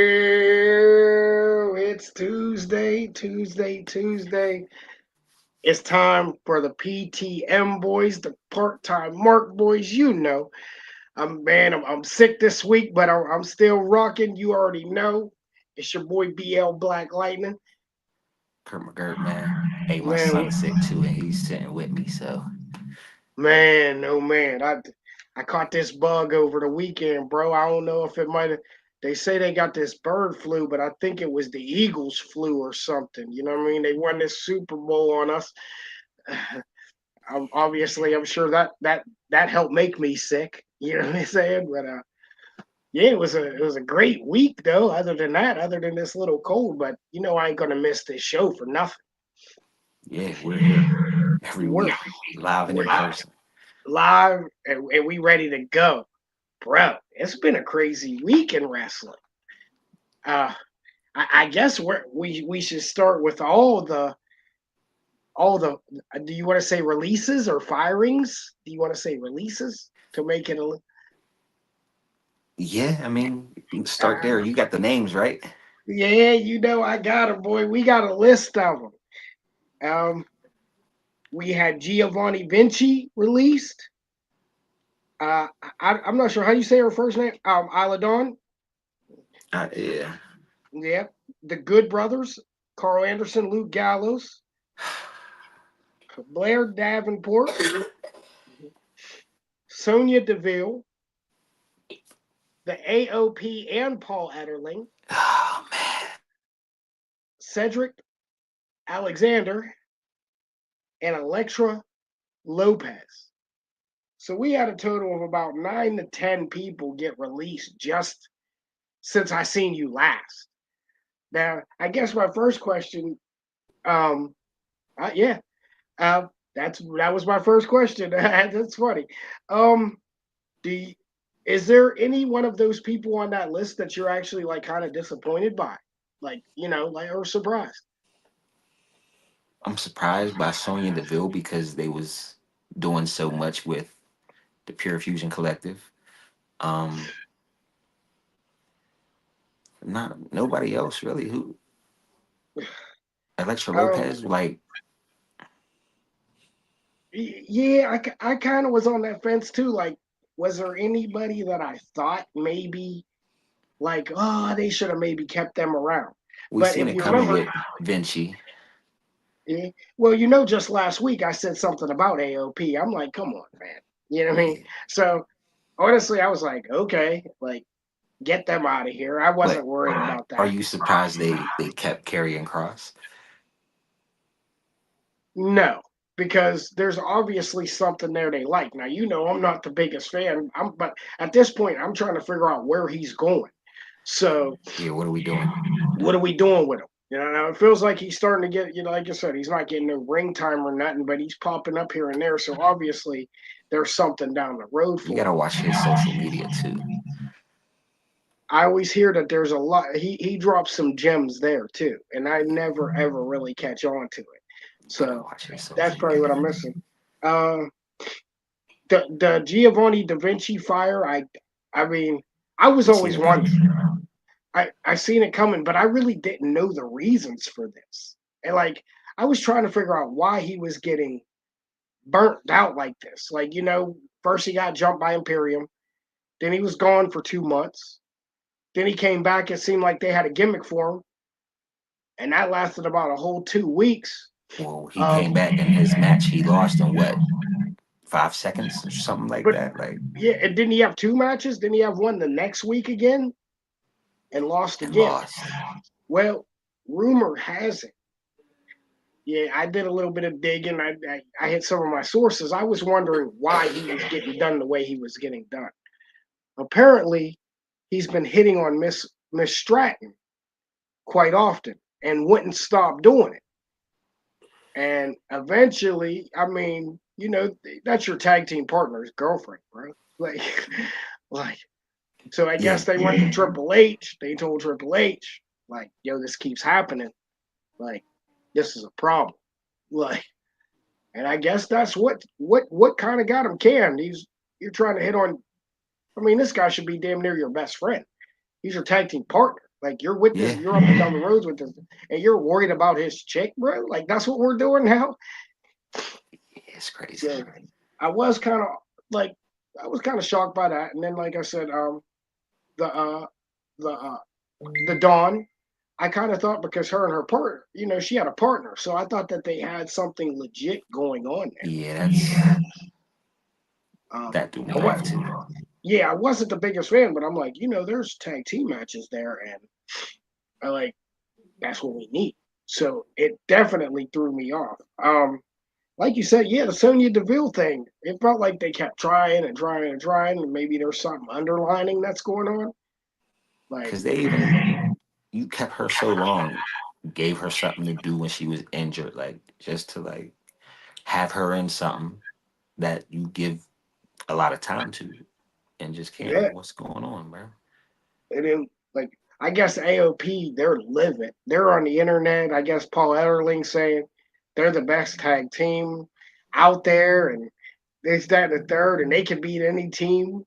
Yeah, it's Tuesday. It's time for the PTM boys, the part-time Mark boys. You know, I'm sick this week, but I'm still rocking. You already know. It's your boy BL Black Lightning. Kurt McGirt, man. Hey, my Man, son's sick too, and he's sitting with me. So oh man, I caught this bug over the weekend, bro. I don't know if it might have. They say they got this bird flu, but I think it was the Eagles flu or something. You know what I mean? They won this Super Bowl on us. Obviously, I'm sure that helped make me sick. You know what I'm saying? But yeah, it was a great week though. Other than this little cold, but I ain't gonna miss this show for nothing. yeah, we're here every We're week, live and we're in person. live and we ready to go, bro. It's been a crazy week in wrestling. Uh, I guess we should start with all the. Do you want to say releases or firings? Do you want to say releases to make it a? Yeah, I mean, we can start there. Uh, You got the names, right? yeah, I got it, boy. We got a list of them. We had Giovanni Vinci released. I'm not sure how you say her first name. Isla Dawn. Yeah. Yeah. The Good Brothers, Carl Anderson, Luke Gallows, Blair Davenport, Sonia Deville, the AOP and Paul Ederling, Oh man. Cedric Alexander, and Electra Lopez. So we had a total of about 9 to 10 people get released just since I seen you last. Now, I guess my first question, um, yeah, uh, that was my first question. That's funny. Um, do you, is there any one of those people on that list that you're actually like kind of disappointed by, like like or surprised? I'm surprised by Sonya Deville because they was doing so much with the Pure Fusion Collective. Um, Not nobody else really. Who Electra Um, Lopez? Like yeah, I kind of was on that fence too. Like, was there anybody that I thought maybe like, oh, they should have maybe kept them around? we But seen if it you coming remember, with Vinci. well, just last week I said something about AOP. I'm like, come on, man. You know what I mean? Yeah. So honestly, I was like, okay, like get them out of here. I But wasn't worried about are that. you surprised they kept Karrion Cross? No, because there's obviously something there they like. Now, I'm not the biggest fan. But at this point, I'm trying to figure out where he's going. So, Yeah, what are we doing? what are we doing with him? Now it feels like he's starting to get, like I said, he's not getting no ring time or nothing, but he's popping up here and there. So obviously, there's something down the road You for gotta him. watch his social media too. I always hear that there's a lot. He drops some gems there too, and I never ever really catch on to it. You gotta So watch his that's social probably what I'm media. missing. Uh, the Giovanni Da Vinci fire. I mean, I was We seen always it coming. wondering. I seen it coming, but I really didn't know the reasons for this. And like, I was trying to figure out why he was getting burnt out like this. Like, first he got jumped by Imperium, then he was gone for 2 months. Then he came back. It seemed like they had a gimmick for him, and that lasted about a whole 2 weeks. Well, he came Um, back in his match. He lost in what, 5 seconds or something like but that. Like, yeah, and didn't he have two matches? Didn't he have one the next week again and lost and again? lost. Well, rumor has it. Yeah, I did a little bit of digging. I hit some of my sources. I was wondering why he was getting done the way he was getting done. Apparently, he's been hitting on Miss Stratton quite often and wouldn't stop doing it. And eventually, I mean, that's your tag team partner's girlfriend, bro. Like, like. So I Yeah, guess they went to Triple H. They told Triple H, like, yo, this keeps happening. Like, this is a problem. Like, and I guess that's what kind of got him canned. You're trying to hit on. I mean, this guy should be damn near your best friend. He's your tag team partner. Like you're with this, yeah, you're up and down the roads with this, and you're worried about his chick, bro. Like that's what we're doing now. it's crazy. So I was kind of like, I was kind of shocked by that. And then, like I said, the the uh, the Dawn, I kind of thought because her and her partner, she had a partner, so I thought that they had something legit going on Yeah, there. that threw I, me wa- off too. yeah, I wasn't the biggest fan, but I'm like, there's tag team matches there, and I like that's what we need. So it definitely threw me off. Like you said, yeah, the Sonya Deville thing. It felt like they kept trying and trying and trying, and maybe there's something underlining that's going on. Like, Because they even, you kept her so long, gave her something to do when she was injured, like just to like have her in something that you give a lot of time to, and just yeah, cancel. What's going on, bro? and then like I guess AOP, they're livid. They're on the internet. I guess Paul Ellering saying they're the best tag team out there, and this, that, and the third, and they can beat any team.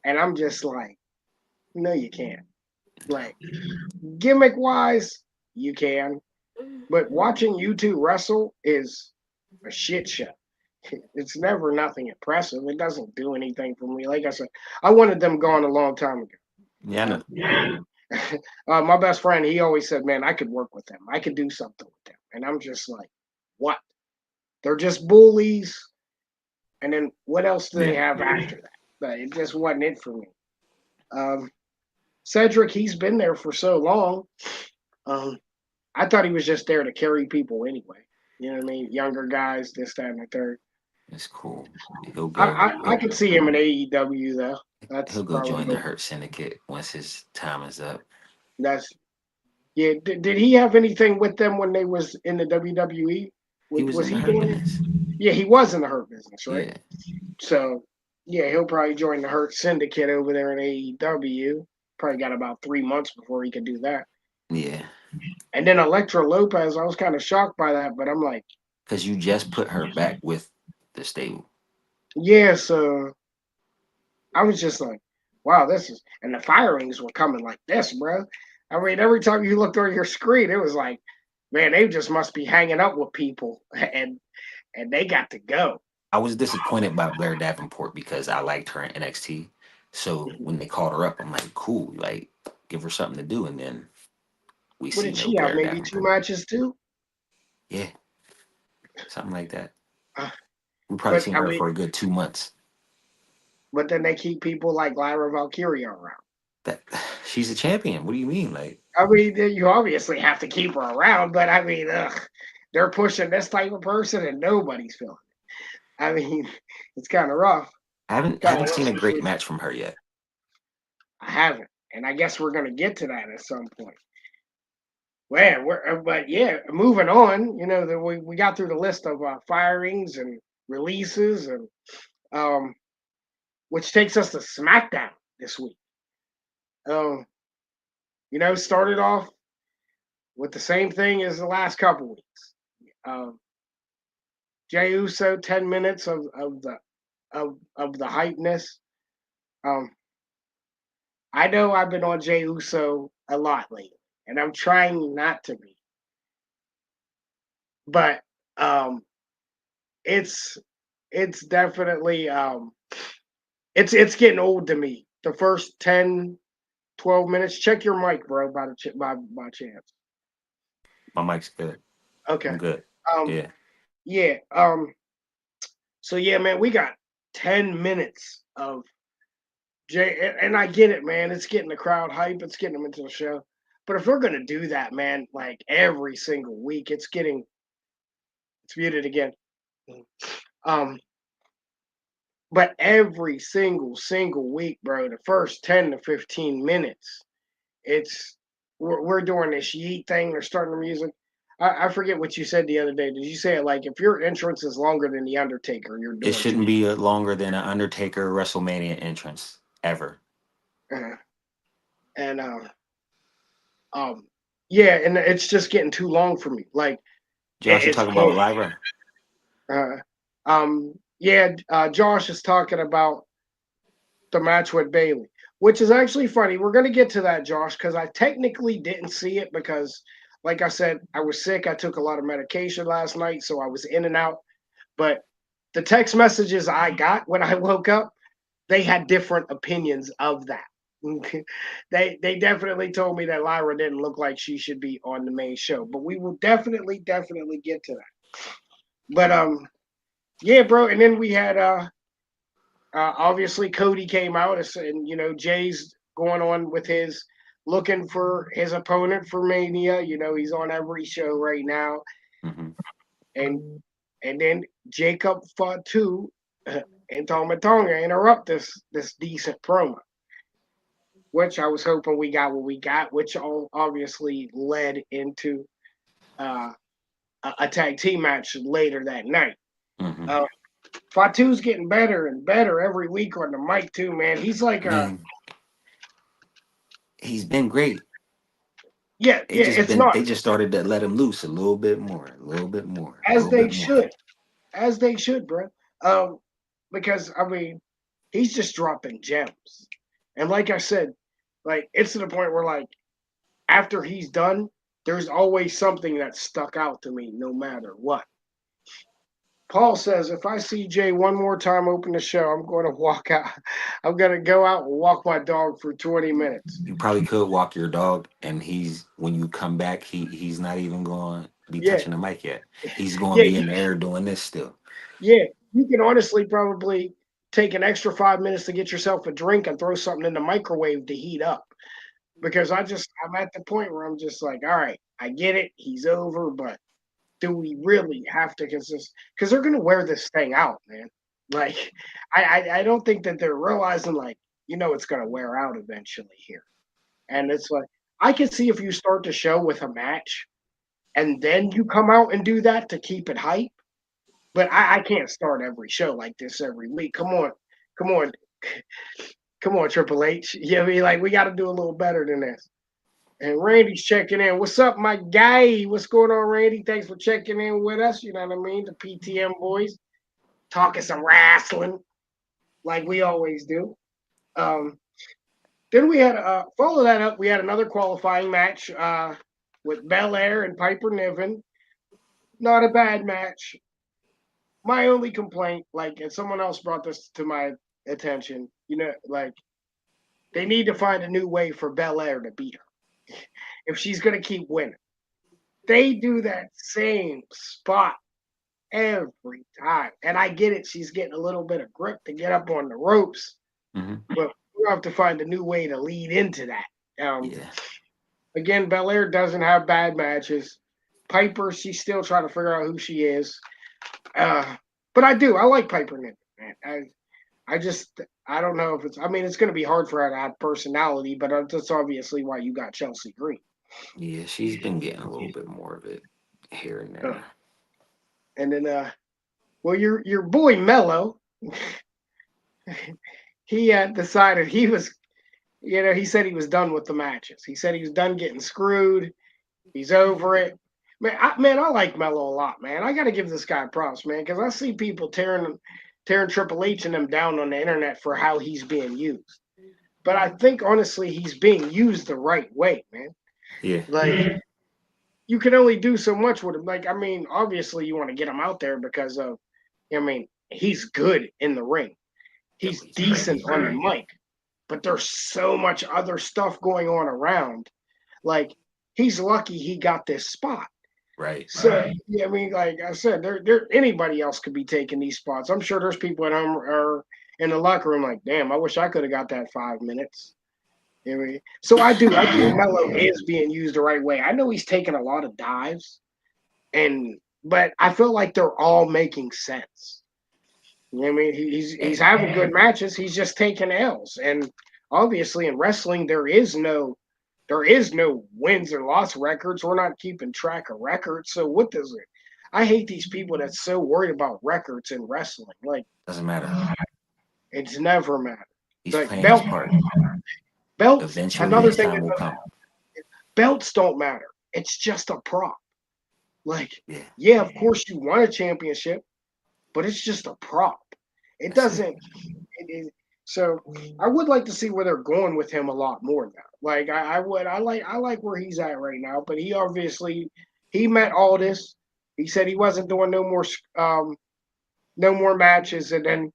And I'm just like, no, you can't. Like gimmick wise, you can, but watching you two wrestle is a shit show. It's never nothing impressive. It doesn't do anything for me. Like I said, I wanted them gone a long time Yeah, I know. ago. My best friend, he always said, "Man, I could work with them. I could do something with them." And I'm just like, "What? They're just bullies." And then what else do they Yeah, have after that? But it just wasn't it for me. Um, Cedric, he's been there for so long. Um, I thought he was just there to carry people anyway. You know what I mean? Younger guys, this, that, and the third. it's cool. He'll I go. I, I could see him in AEW though. That's He'll go join the probably Hurt Syndicate once his time is up. that's yeah. Did he have anything with them when they was in the WWE? He was Was in the he Hurt doing it? business. Yeah, he was in the Hurt business, right? Yeah, So yeah, he'll probably join the Hurt Syndicate over there in AEW. Probably got about 3 months before he could do that. yeah. And then Electra Lopez, I was kind of shocked by that, but I'm like, Because you just put her back with the stable. yeah. So I was just like, wow, this is, and the firings were coming like this, bro. I mean, every time you looked on your screen, it was like, man, they just must be hanging up with people, and they got to go. I was disappointed by Blair Davenport because I liked her in NXT. So when they called her up, I'm like, cool, like give her something to do. And then we What see did no she have? Blair Maybe two Davenport. matches too. Yeah, something like that. Uh, We probably but seen I her mean, for a good 2 months. but then they keep people like Lyra Valkyria around. That she's a champion. What do you mean? Like I mean, you obviously have to keep her around, but I mean, they're pushing this type of person, and nobody's feeling it. I mean, it's kind of rough. I haven't Kind of haven't rough seen a great situation. match from her yet. I haven't, and I guess we're gonna get to that at some point. Well, but yeah, moving on. We got through the list of firings and releases, and um, which takes us to SmackDown this week. Um, started off with the same thing as the last couple weeks. Um, Jey Uso, 10 minutes of the hypeness. Um, I know I've been on Jey Uso a lot lately, and I'm trying not to be, but um, it's it's definitely it's getting old to me. The first 10, 12 minutes. Check your mic, bro, by chance. My mic's good. Okay. I'm good. Um, Yeah. yeah. So yeah, man, we got 10 minutes of Jay, and I get it, man. It's getting the crowd hype. It's getting them into the show. But if we're gonna do that, man, like every single week, it's muted again. Um, but every single week, bro, the first 10 to 15 minutes, it's we're doing this yeet thing. They're starting the music. I forget what you said the other day. Did you say it like if your entrance is longer than the Undertaker, you're It doing too shouldn't be longer than an Undertaker WrestleMania entrance ever. much? And um, yeah, and it's just getting too long for me. Like Josh, you it's talking about can't. Lyra? Yeah, Josh is talking about the match with Bailey, which is actually funny. We're gonna get to that, Josh, because I technically didn't see it because, like I said, I was sick. I took a lot of medication last night, so I was in and out. But the text messages I got when I woke up, they had different opinions of that. They definitely told me that Lyra didn't look like she should be on the main show, but we will definitely get to that. But yeah, bro. And then we had obviously Cody came out, and Jay's going on with his looking for his opponent for Mania. He's on every show right now, Mm-hmm. and then Jacob Fatu and Toma Tonga interrupt this decent promo, which I was hoping we got what we got, which all obviously led into uh, a tag team match later that night. Mm-hmm. Uh, Fatu's getting better and better every week on the mic too, man. He's like Man, he's been great. yeah, it's not They just started to let him loose a little bit more, a little bit more, a as little they bit more. should, as they should, bro. Because I mean, he's just dropping gems, and like I said, like it's to the point where like after he's done, there's always something that stuck out to me, no matter what. Paul says, if I see Jay one more time open the show, I'm going to walk out. I'm going to go out and walk my dog for 20 minutes. You probably could walk your dog, and he's when you come back, he's not even going to be Yeah, touching the mic yet. He's going to yeah, be in the air doing this still. yeah. You can honestly probably take an extra 5 minutes to get yourself a drink and throw something in the microwave to heat up. Because I'm at the point where I'm just like, all right, I get it. He's over, but do we really have to consist? Because they're going to wear this thing out, man. Like, I don't think that they're realizing, like, it's going to wear out eventually here. And it's like, I can see if you start the show with a match and then you come out and do that to keep it hype. But I can't start every show like this every week. Come on, come on, Triple H. You know what I mean? Like, we got to do a little better than this. And Randy's checking in. What's up, my guy? What's going on, Randy? Thanks for checking in with us. You know what I mean? The PTM boys talking some wrestling like we always do. Um, then we had follow that up. We had another qualifying match with Belair and Piper Niven. Not a bad match. My only complaint, like, and someone else brought this to my attention. Like they need to find a new way for Belair to beat her if she's gonna keep winning. They do that same spot every time. And I get it. She's getting a little bit of grip to get up on the ropes, Mm-hmm. but we have to find a new way to lead into that. Yeah. Again, Belair doesn't have bad matches. Piper, she's still trying to figure out who she is. But I do. I like Piper Niven, man. I don't know if it's. I mean, it's going to be hard for her to have personality, but that's obviously why you got Chelsea Green. Yeah, she's been getting a little bit more of it here and Uh, there. and then, well, your boy Mello, he decided he was. He said he was done with the matches. He said he was done getting screwed. He's over it. Man, I like Mello a lot, man. I got to give this guy props, man, because I see people tearing Triple H and them down on the internet for how he's being used. But I think honestly, he's being used the right way, man. Yeah. Like you can only do so much with him. Like I mean, obviously you want to get him out there because of, I mean, he's good in the ring. Yo, He's he's great. decent He's on the great. mic. but there's so much other stuff going on around. Like he's lucky he got this spot. Right. So yeah, I mean, like I said, there anybody else could be taking these spots. I'm sure there's people at home or in the locker room like, damn, I wish I could have got that 5 minutes. You know what I mean? So I think Melo is being used the right way. I know he's taking a lot of dives, but I feel like they're all making sense. You know what I mean? He's having good matches. He's just taking L's, and obviously in wrestling there is no wins or loss records. We're not keeping track of records. So what does it? I hate these people that's so worried about records in wrestling. Like Doesn't matter. it's never mattered. He's Like playing his part. belts. Eventually, Another his thing time will that come. belts don't matter. It's just a prop. Like Yeah. yeah, of course you won a championship, but it's just a prop. It That's it. doesn't. So I would like to see where they're going with him a lot more now. Like I would. I like where he's at right now. But he obviously he met all this. He said he wasn't doing no more matches, and then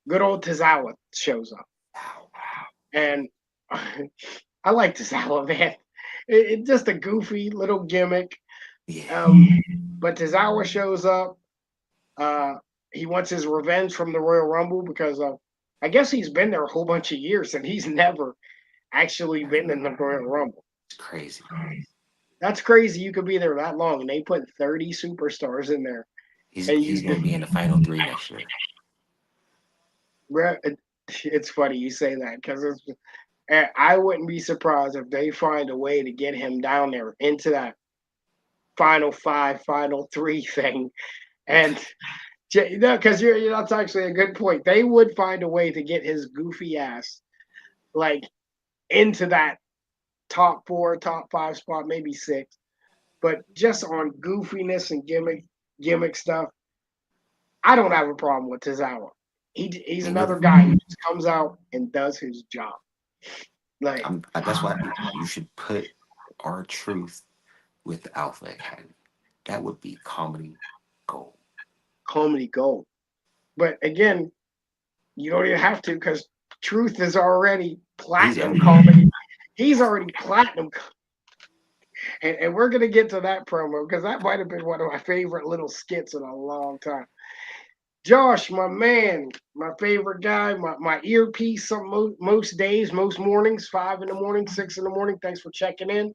good old Tozawa shows up, and I like Tozawa, man. It's just a goofy little gimmick. Yeah. But Tozawa shows up. Uh, he wants his revenge from the Royal Rumble because I guess he's been there a whole bunch of years and he's never actually been in the Royal Rumble. It's crazy. That's crazy. You could be there that long, and they put 30 superstars in there, and He's going to be in the final 3 next year. it's funny you say that because I wouldn't be surprised if they find a way to get him down there into that final 5, final 3 thing, and because that's actually a good point. They would find a way to get his goofy ass like into that top 4, top 5 spot, maybe 6. But just on goofiness and gimmick stuff, I don't have a problem with Tozawa. He's another guy who just comes out and does his job. Like That's why you should put R-Truth with Alpha Academy. That would be comedy gold. comedy gold. But again, you don't even have to because Truth is already platinum comedy. He's already platinum. And we're going to get to that promo because that might have been one of my favorite little skits in a long time. Josh, my man, my favorite guy, my earpiece some most days, most mornings, 5 in the morning, 6 in the morning. Thanks for checking in.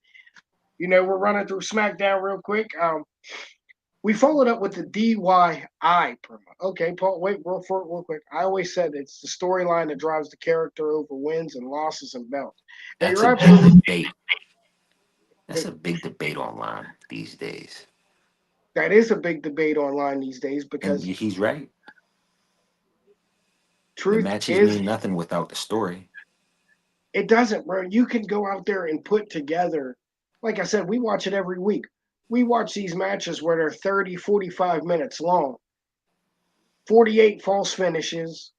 We're running through SmackDown real quick. We followed up with the DYI promo. Okay, Paul, wait real quick. I always said it's the storyline that drives the character over wins and losses and belts. And That's you're a absolutely big debate. That's a big debate online these days. that is a big debate online these days And because he's right. The truth matches is mean nothing without the story. it doesn't, bro. You can go out there and put together, like I said, we watch it every week. We watch these matches where they're 30, 45 minutes long, 48 false finishes,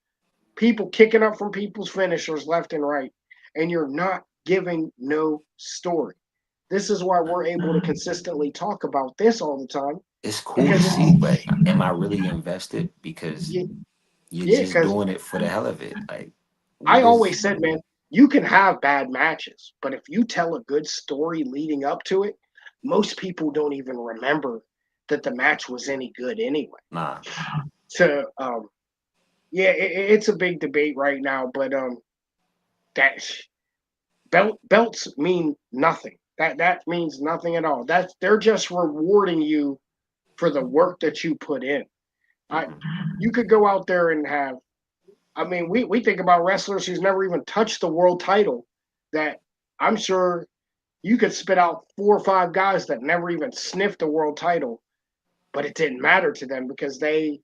people kicking up from people's finishers left and right, and you're not giving no story. This is why we're able to consistently talk about this all the time. It's cool to see, but am I really invested? Because Yeah, you're yeah, just because doing it for the hell of it. Like, I what is? always said, man, you can have bad matches, but if you tell a good story leading up to it, most people don't even remember that the match was any good anyway. Nah. So, yeah, it's a big debate right now, but that belts mean nothing. That means nothing at all. They're just rewarding you for the work that you put in. I Mm-hmm. You could go out there and have. I mean, we think about wrestlers who's never even touched the world title. That I'm sure you could spit out 4 or 5 guys that never even sniffed the world title, but it didn't matter to them because they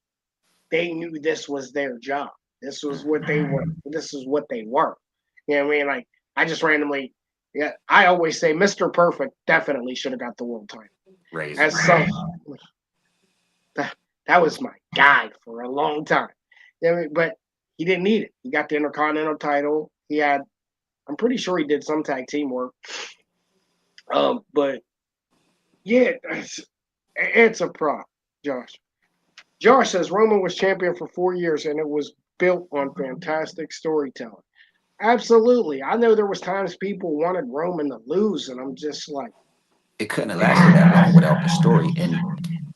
knew this was their job. This was what they were. This is what they were. You know what I mean? Like I just randomly, yeah. I always say Mr. Perfect definitely should have got the world title. Razor. As some, that was my guy for a long time. You know what I mean? But he didn't need it. He got the Intercontinental title. He had. I'm pretty sure he did some tag team work. But yeah, it's a prop, Josh. Josh says Roman was champion for 4 years and it was built on fantastic storytelling. Absolutely. I know there was times people wanted Roman to lose, and I'm just like, It couldn't have lasted that long without the story. And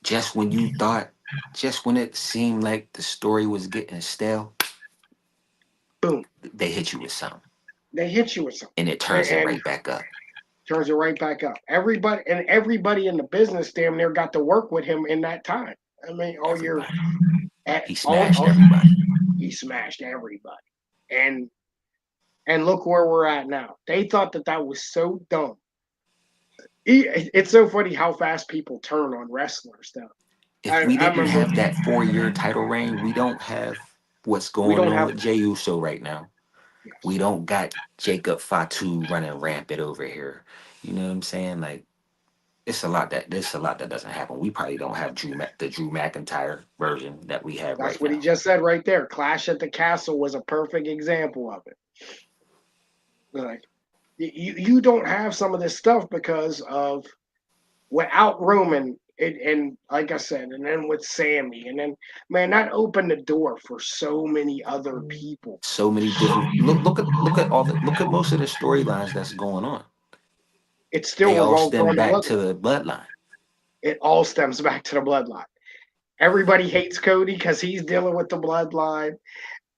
just when you thought, just when it seemed like the story was getting stale, boom, they hit you with something, they hit you with something, and it turns it and right back up. turns it right back up. Everybody in the business damn near got to work with him in that time. I mean, all your Everybody. at He all, smashed all everybody. he smashed everybody, and look where we're at now. They thought that that was so dumb. It's so funny how fast people turn on wrestlers, though. If we I didn't remember have that 4 year title reign, we don't have what's we going don't on have with Jey Uso right now. We yes. don't got Jacob Fatu running rampant over here. You know what I'm saying? Like it's a lot that there's a lot that doesn't happen. We probably don't have the Drew McIntyre version that we have That's right what he now. just said right there. Clash at the Castle was a perfect example of it. Like you don't have some of this stuff because of without Roman and like I said, and then with Sammy, and then man, that opened the door for so many other people. So many different look at most of the storylines that's going on. It still They all revolves stem around the back to bloodline. the bloodline. It all stems back to the bloodline. Everybody hates Cody because he's dealing with the bloodline.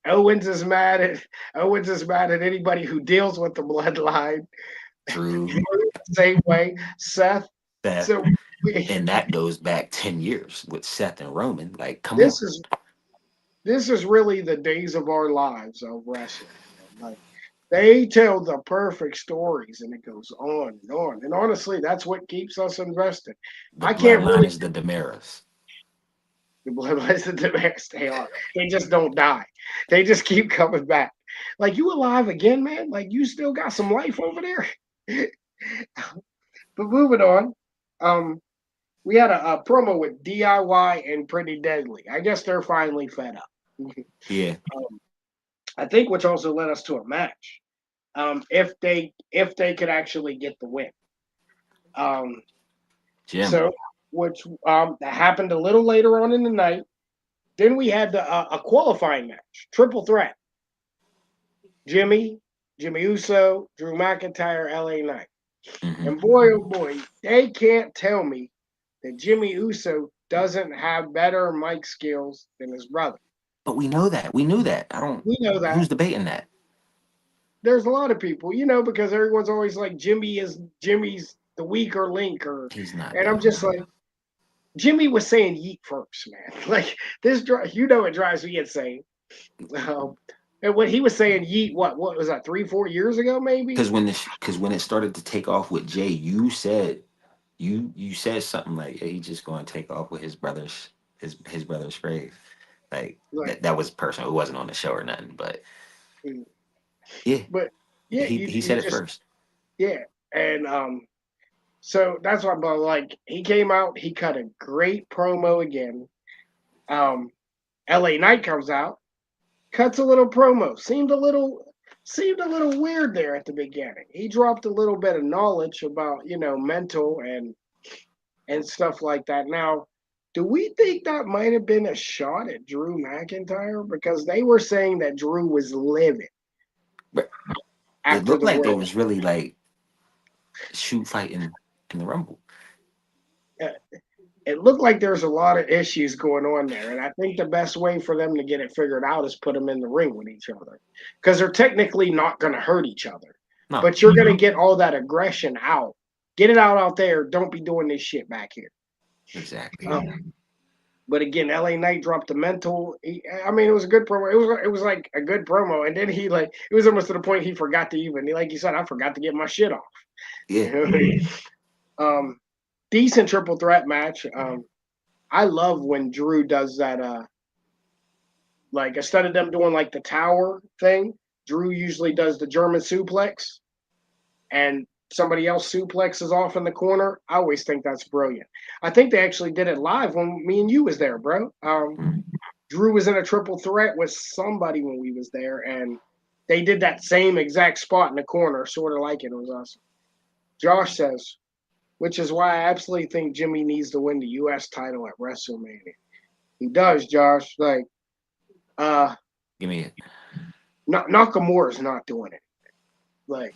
Owens is mad at anybody who deals with the bloodline. Drew, Same way, Seth. Seth, So and that goes back 10 years with Seth and Roman. Like, come on. this is this is really the days of our lives of wrestling. Man. Like they tell the perfect stories, and it goes on and on. And honestly, that's what keeps us invested. The I can't bloodline really is the Damaras. the bloodlines of the max they are. They just don't die. They just keep coming back. Like you alive again, man. Like you still got some life over there. But moving on, um, we had a promo with DIY and Pretty Deadly. I guess they're finally fed up. Yeah. I think, which also led us to a match. If they could actually get the win. Um, Jim. so which that happened a little later on in the night. Then we had a qualifying match, triple threat. Jimmy, Jimmy Uso, Drew McIntyre, LA Knight. Hmm. And boy, oh boy, they can't tell me that Jimmy Uso doesn't have better mic skills than his brother. But we know that. We knew that. I don't. We know Who's that. debating that? There's a lot of people, because everyone's always like Jimmy's the weaker link, He's not and I'm though. just like Jimmy was saying yeet first, man. Like this, it drives me insane. Um, and when he was saying yeet, what was that 3-4 years ago, maybe? Because when it started to take off with Jay, you said something like, "Hey, he's just going to take off with his brother's grave." Like Like, that was personal. It wasn't on the show or nothing, but mm, yeah, but yeah, he you said it just first. yeah, and so that's why, but like he came out, he cut a great promo again. Um, LA Knight comes out, cuts a little promo. Seemed a little weird there at the beginning. He dropped a little bit of knowledge about mental and stuff like that. Now, do we think that might have been a shot at Drew McIntyre because they were saying that Drew was livid But it after looked the like they Royal? was really like shoot fighting in the Rumble. Uh, it looked like there's a lot of issues going on there, and I think the best way for them to get it figured out is put them in the ring with each other because they're technically not going to hurt each other, No, but you're going to get all that aggression out. Get it out there. Don't be doing this shit back here. exactly. But again, LA Knight dropped the mental. I mean, it was a good promo. It was like a good promo, and then he like it was almost to the point he forgot to even like you said, I forgot to get my shit off. Yeah. You know what I mean? Decent triple threat match. I love when Drew does that. Like instead of them doing like the tower thing, Drew usually does the German suplex, and somebody else suplexes off in the corner. I always think that's brilliant. I think they actually did it live when me and you was there, bro. Mm. Drew was in a triple threat with somebody when we was there, and they did that same exact spot in the corner, sort of like it. It was awesome. Josh says, which is why I absolutely think Jimmy needs to win the U.S. title at WrestleMania. He does, Josh. Like, uh, Give me it. Nakamura's not doing it. Like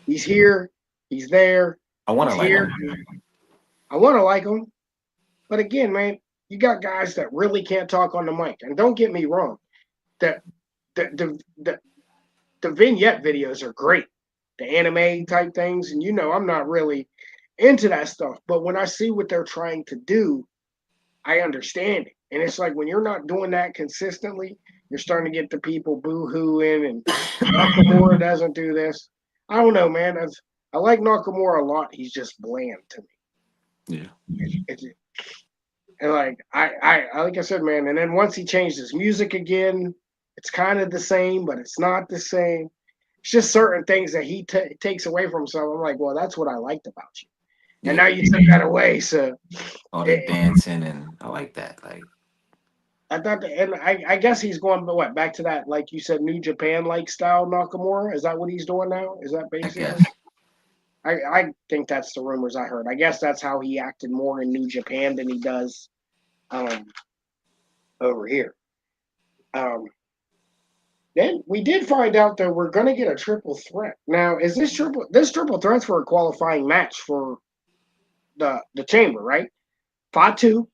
he's here, he's there, I want to he's like here. him. I want to like him, but again, man, you got guys that really can't talk on the mic. And don't get me wrong, the the the the, the vignette videos are great, the anime type things, and I'm not really into that stuff. But when I see what they're trying to do, I understand it. And it's like when you're not doing that consistently, you're starting to get the people boo-hooing and Nakamura doesn't do this. I don't know, man. I like Nakamura a lot. He's just bland to me. Yeah. It's, and like I said, man. And then once he changed his music again, it's kind of the same, but it's not the same. It's just certain things that he takes away from himself. I'm like, well, that's what I liked about you. And Yeah. now you took that away. So All the dancing, and I like that. Like, I thought, and I guess he's going, but what, back to that, like you said, New Japan like style Nakamura? Is that what he's doing now? Is that I basically? guess. I think that's the rumors I heard. I guess that's how he acted more in New Japan than he does um, over here. Um, then we did find out that we're going to get a triple threat. Now, is this triple threat's for a qualifying match for the Chamber, right? Fatu,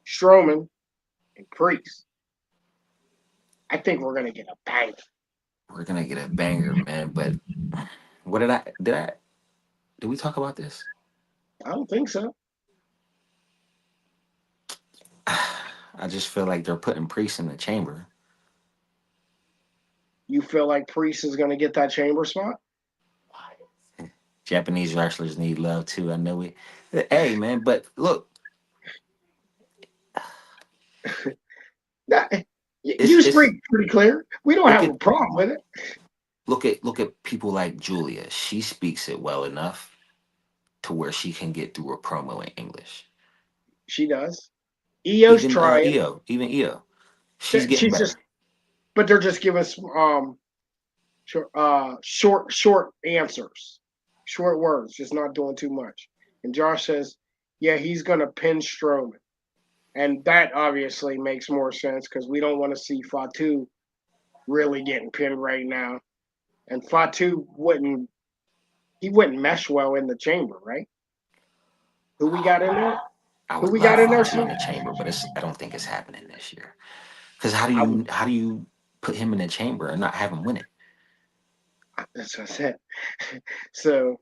Strowman, and Priest. I think we're going to get a banger. We're gonna get a banger, man. But what did we talk about this? I don't think so. I just feel like they're putting Priest in the chamber. You feel like Priest is going to get that Chamber spot? Japanese wrestlers need love too. I know it. Hey, man, but look, Nah, it's you it's speak pretty clear. We don't look have at a problem with it. look at people like Julia. She speaks it well enough to where she can get through a promo in English. She does. Io's Even trying. Io, she's getting She's just, better. but they're just giving us short answers, short words, just not doing too much. And Josh says, yeah, he's gonna pin Strowman, and that obviously makes more sense because we don't want to see Fatu really getting pinned right now, and Fatu wouldn't mesh well in the Chamber, right? Who we got in there? I Who would we love got in there? Fatu So in the chamber, but I don't think it's happening this year. Because I, how do you put him in the chamber and not have him win it? that's what I said. So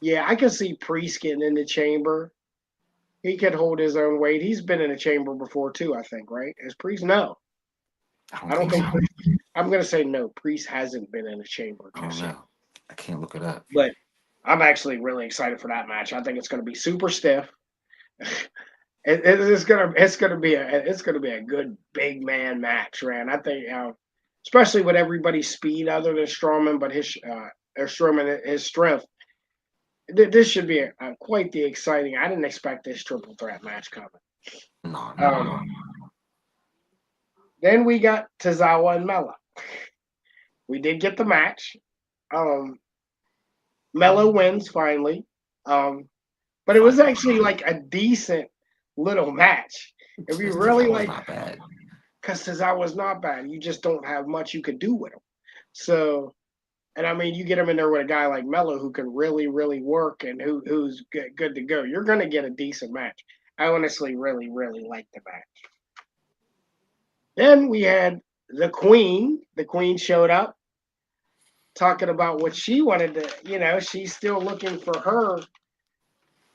yeah, I can see Priest getting in the Chamber. He could hold his own weight. He's been in the Chamber before too, I think, right? As Priest, no, I don't I don't think think. so. I'm gonna say no. Priest hasn't been in the Chamber I don't just yet. know. I can't look it up. But I'm actually really excited for that match. I think it's gonna be super stiff. It's gonna be a good big man match, man. I think, especially with everybody's speed other than Strowman, but his strength. This should be quite the exciting. I didn't expect this triple threat match coming. No, not at Um, all. then we got Tozawa and Mella. We did get the match. Um, Mella wins finally. But it was actually like a decent little match. If you really That was like, not bad. because Tozawa was not bad. You just don't have much you could do with him. So, and I mean, you get him in there with a guy like Melo who can really, really work and who's good to go. You're going to get a decent match. I honestly really, really like the match. Then we had the Queen. The Queen showed up talking about what she wanted to, she's still looking for her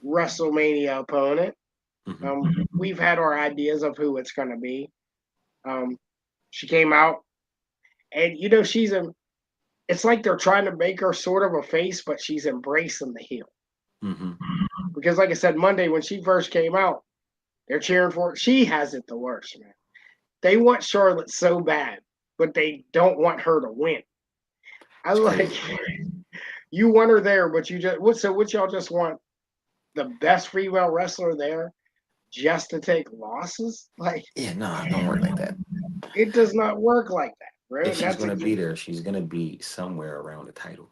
WrestleMania opponent. We've had our ideas of who it's going to be. She came out, and it's like they're trying to make her sort of a face, but she's embracing the heel. Mm-hmm. Because, like I said, Monday when she first came out, they're cheering for her. She has it the worst, man. They want Charlotte so bad, but they don't want her to win. I It's like crazy. you want her there, but you just what y'all just want the best female wrestler there just to take losses? Like Yeah, no, don't work like that. it does not work like that, bro. If And she's that's gonna be there, she's gonna be somewhere around the title,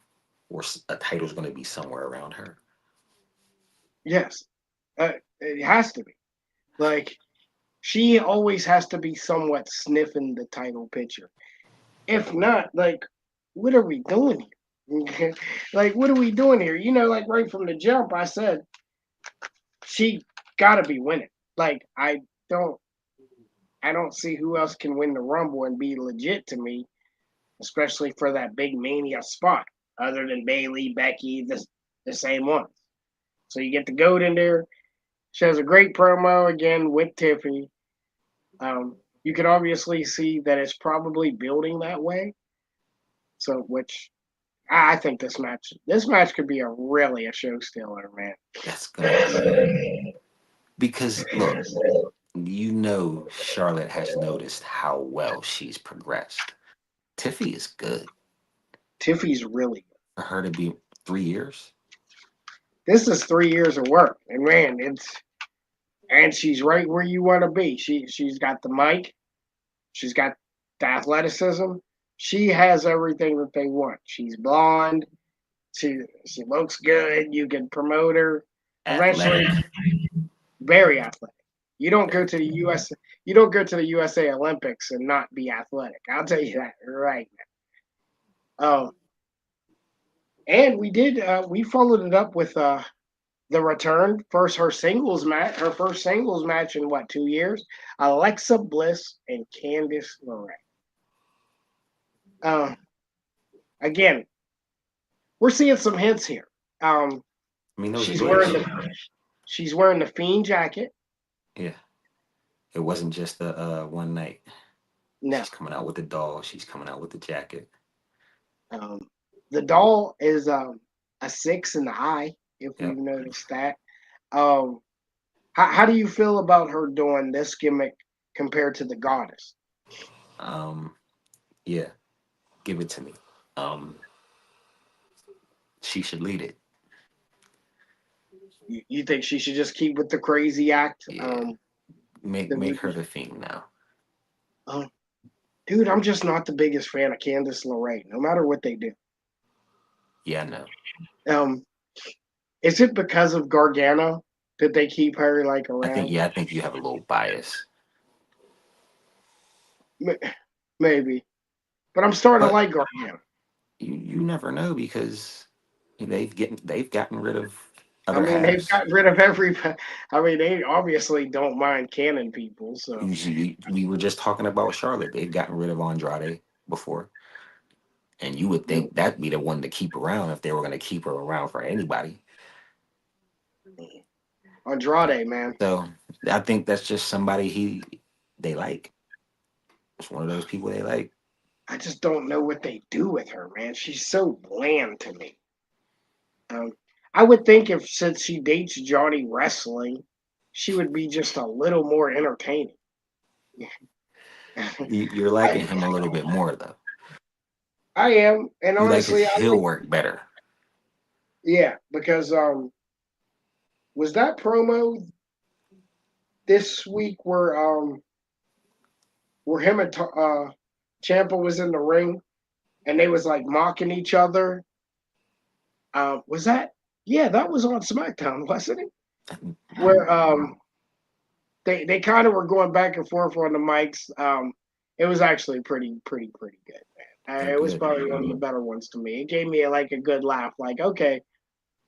or a title's gonna be somewhere around her. yes, it has to be. Like she always has to be somewhat sniffing the title picture. If not, like, what are we doing here? Like, what are we doing here? Like right from the jump, I said she got to be winning. Like, don't, I don't see who else can win the Rumble and be legit to me, especially for that big Mania spot, other than Bayley, Becky, the same ones. So you get the GOAT in there. She has a great promo again with Tiffany. You can obviously see that it's probably building that way. So, which I think this match could be a show stealer, man. That's gonna be because look, Charlotte has noticed how well she's progressed. Tiffy is good Tiffy's really good. for her to be 3 years. This is 3 years of work, and man, and she's right where you want to be. She's got the mic, she's got the athleticism, she has everything that they want. She's blonde, she looks good. You can promote her. Athletic. Eventually, very athletic. You don't go to the US. You don't go to the USA Olympics and not be athletic. I'll tell you that right now. And we did. We followed it up with the return her first singles match in what, 2 years? Alexa Bliss and Candice LeRae. Again, we're seeing some hints here. I mean, those She's boys. wearing the Fiend jacket. Yeah, it wasn't just the one night. No, She's coming out with the doll. She's coming out with the jacket. the doll is a 6 in the eye. If Yep. you've noticed that. How do you feel about her doing this gimmick compared to the Goddess? Yeah, give it to me. She should lead it. You think she should just keep with the crazy act? Yeah. Make her the Fiend now. Dude, I'm just not the biggest fan of Candice LeRae, no matter what they do. Yeah, I know. Is it because of Gargano that they keep her like around? I think you have a little bias. Maybe, but I'm starting to like Gargano. You never know because they've gotten rid of other they've halves. gotten rid of everybody. They obviously don't mind canning people. So we were just talking about Charlotte. They've gotten rid of Andrade before, and you would think that'd be the one to keep around if they were going to keep her around for anybody. Andrade, man. So I think that's just somebody they like. It's one of those people they like. I just don't know what they do with her, man. She's so bland to me. I would think since she dates Johnny Wrestling, she would be just a little more entertaining. You're liking him a little bit more though. I am, and honestly, he'll work better. Yeah, because was that promo this week where him and Ciampa was in the ring and they was like mocking each other? Was that? Yeah, that was on SmackDown, wasn't it? Where they kind of were going back and forth on the mics. It was actually pretty good, man. It was probably one of the better ones to me. It gave me a good laugh. Like, okay,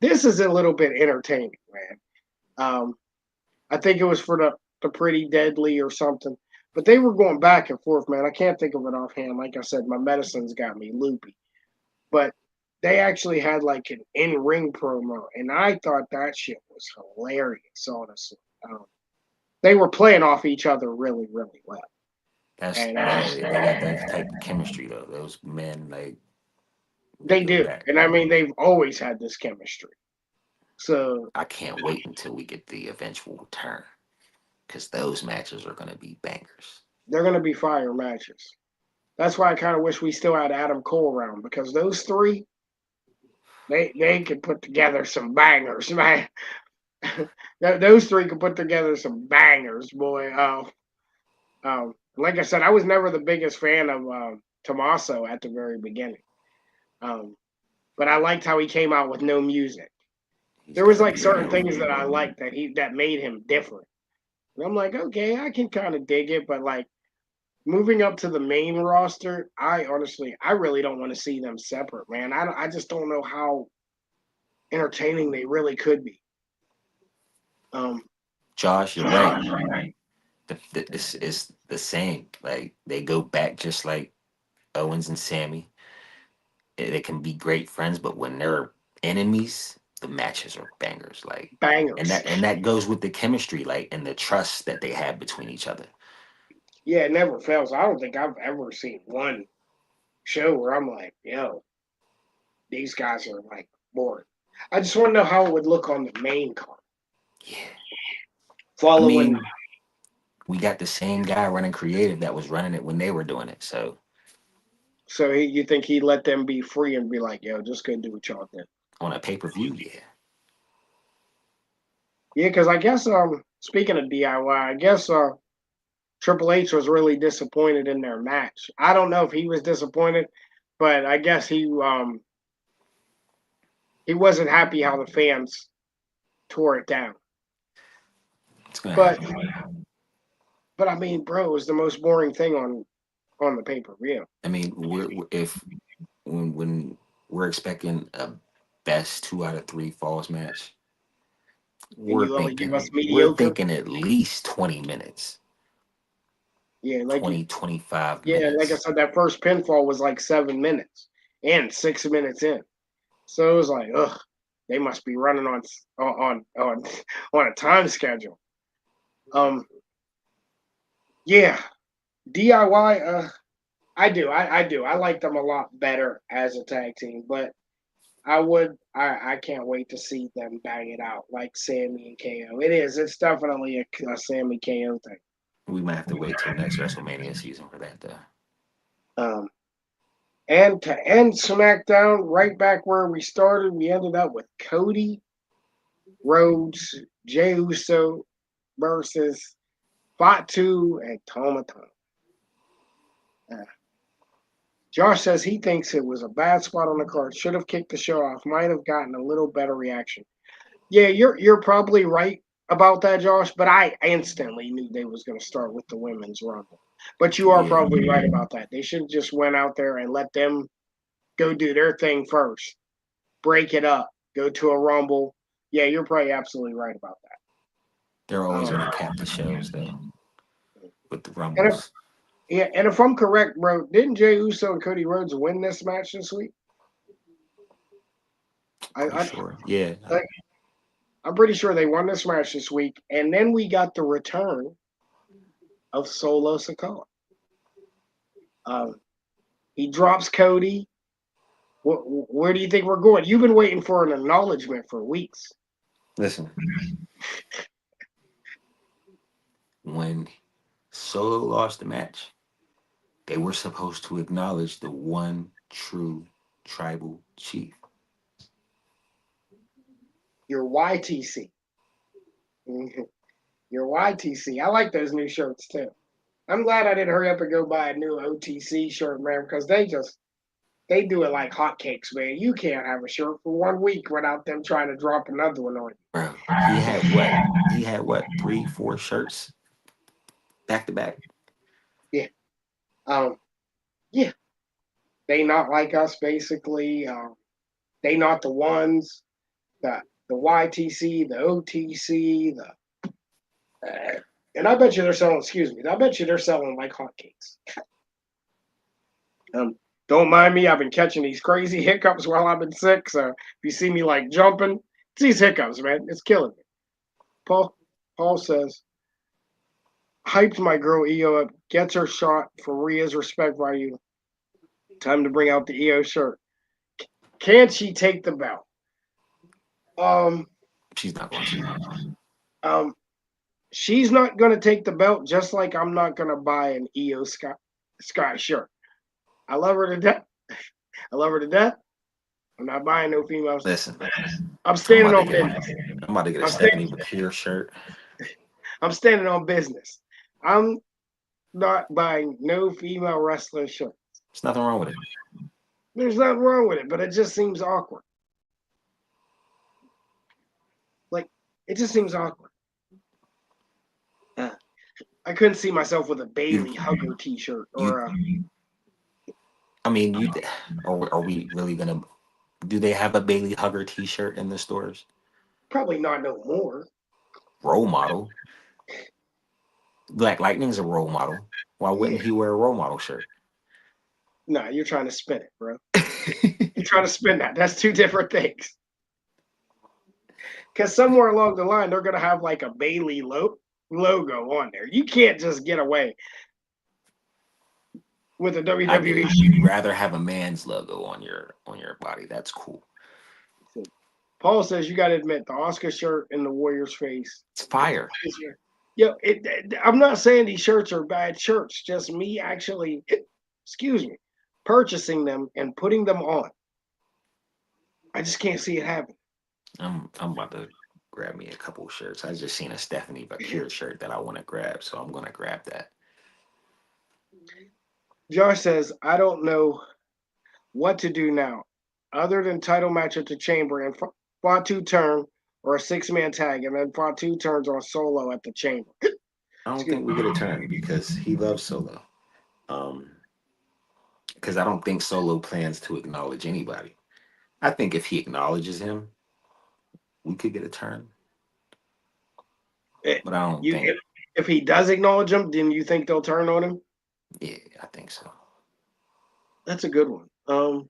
this is a little bit entertaining, man. I think it was for the Pretty Deadly or something, but they were going back and forth, man. I can't think of it offhand. Like I said, my medicine's got me loopy, but they actually had like an in-ring promo, and I thought that shit was hilarious, honestly. They were playing off each other really, really well. They got that type of chemistry though. Those men, like they do, and I mean they've always had this chemistry. So I can't wait until we get the eventual return, because those matches are going to be bangers. They're going to be fire matches. That's why I kind of wish we still had Adam Cole around, because those three, they could put together some bangers, man. Those three could put together some bangers, boy. Like I said, I was never the biggest fan of Tommaso at the very beginning, but I liked how he came out with no music. There was like certain things that I liked that made him different. And I'm like, okay, I can kind of dig it, but like moving up to the main roster, I really don't want to see them separate, man. I just don't know how entertaining they really could be. Um, Josh, you're right. It's the same. Like they go back just like Owens and Sammy. They can be great friends, but when they're enemies, the matches are bangers. Like, bangers. and that goes with the chemistry, like, and the trust that they have between each other. Yeah, it never fails. I don't think I've ever seen one show where I'm like, yo, these guys are like bored. I just want to know how it would look on the main card. Yeah, I Following, mean, we got the same guy running creative that was running it when they were doing it. So so you think he'd let them be free and be like, yo, just go do what y'all did. on a pay per view, yeah. Yeah, because I guess speaking of DIY, I guess Triple H was really disappointed in their match. I don't know if he was disappointed, but I guess he wasn't happy how the fans tore it down. It's gonna But happen. but I mean, bro, it was the most boring thing on the pay per view. I mean, if when we're expecting a best 2 out of 3 falls match, And you only give us we're mediocre. thinking at least 20 minutes, Yeah, 20 25 yeah, like I minutes. said, that first pinfall was like 7 minutes and 6 minutes in. So it was like, ugh, they must be running on on a time schedule. Um, yeah, DIY. I do, I do. I like them a lot better as a tag team, but I can't wait to see them bang it out like Sammy and KO. It's definitely a Sammy KO thing. We might have to wait till next WrestleMania season for that, though. Um, and to end SmackDown, right back where we started, we ended up with Cody Rhodes, Jey Uso versus Fatu and Toma Tonga. Uh, Josh says he thinks it was a bad spot on the card. Should have kicked the show off. Might have gotten a little better reaction. Yeah, you're probably right about that, Josh. But I instantly knew they was going to start with the women's rumble. But you are Yeah, probably right about that. They should have just went out there and let them go do their thing first. Break it up. Go to a rumble. Yeah, you're probably absolutely right about they're that. always going to cap the shows though with the And if rumbles. yeah, and if I'm correct, bro, didn't Jey Uso and Cody Rhodes win this match this week? Pretty I, sure. Yeah, I I'm pretty sure they won this match this week, and then we got the return of Solo Sikoa. Um, he drops Cody. Where do you think we're going? You've been waiting for an acknowledgement for weeks. listen, when Solo lost the match, they were supposed to acknowledge the one true tribal chief. Your YTC. Your YTC. I like those new shirts too. I'm glad I didn't hurry up and go buy a new OTC shirt, man, because they do it like hotcakes, man. You can't have a shirt for 1 week without them trying to drop another one on Bro, he had what? He had what? 3 4 shirts back to back. you. Yeah. Um, yeah. They not like us basically. They not the ones. The YTC, the OTC, and I bet you they're selling. Excuse me. I bet you they're selling like hotcakes. Um, don't mind me. I've been catching these crazy hiccups while I've been sick. So if you see me like jumping, it's these hiccups, man. It's killing me. Paul Paul says, hyped my girl EO up, gets her shot for Rhea's respect value. Time to bring out the EO shirt. Can she take the belt? Um, She's not going to. um, she's not gonna take the belt, just like I'm not gonna buy an EO Sky shirt. I love her to death. I love her to death. I'm not buying no females. Listen, I'm I'm standing about to on get a business. I'm about to get a I'm sta- Stephanie McCure shirt. I'm standing on business. I'm not buying no female wrestler shirt. There's nothing wrong with it. There's nothing wrong with it, but it just seems awkward. Like it just seems awkward. Uh, I couldn't see myself with a You, Bailey Hugger T-shirt you. or a. I mean, you. Are we really gonna? Do they have a Bailey Hugger T-shirt in the stores? Probably not no more. Role model. Black Lightning's a role model. Why Yeah. wouldn't he wear a role model shirt? Nah, you're trying to spin it, bro. You're trying to spin that. That's two different things. Because somewhere along the line, they're gonna have like a Bailey logo on there. You can't just get away with a WWE. You'd rather have a man's logo on your body. That's cool. Paul says you got to admit the Oscar shirt in the Warriors face. It's fire. Yeah, I'm not saying these shirts are bad shirts. Just me actually, excuse me, purchasing them and putting them on. I just can't see it happen. I'm about to grab me a couple of shirts. I just seen a Stephanie Bakir shirt that I want to grab, so I'm gonna grab that. Josh says, I don't know what to do now, other than title match at the Chamber and Fatu turn or a 6-man tag, and then Fatu turns on Solo at the Chamber. I don't think we get a turn because he loves Solo. Because I don't think Solo plans to acknowledge anybody. I think if he acknowledges him, we could get a turn. But I don't think. If he does acknowledge him, then you think they'll turn on him? Yeah, I think so. That's a good one.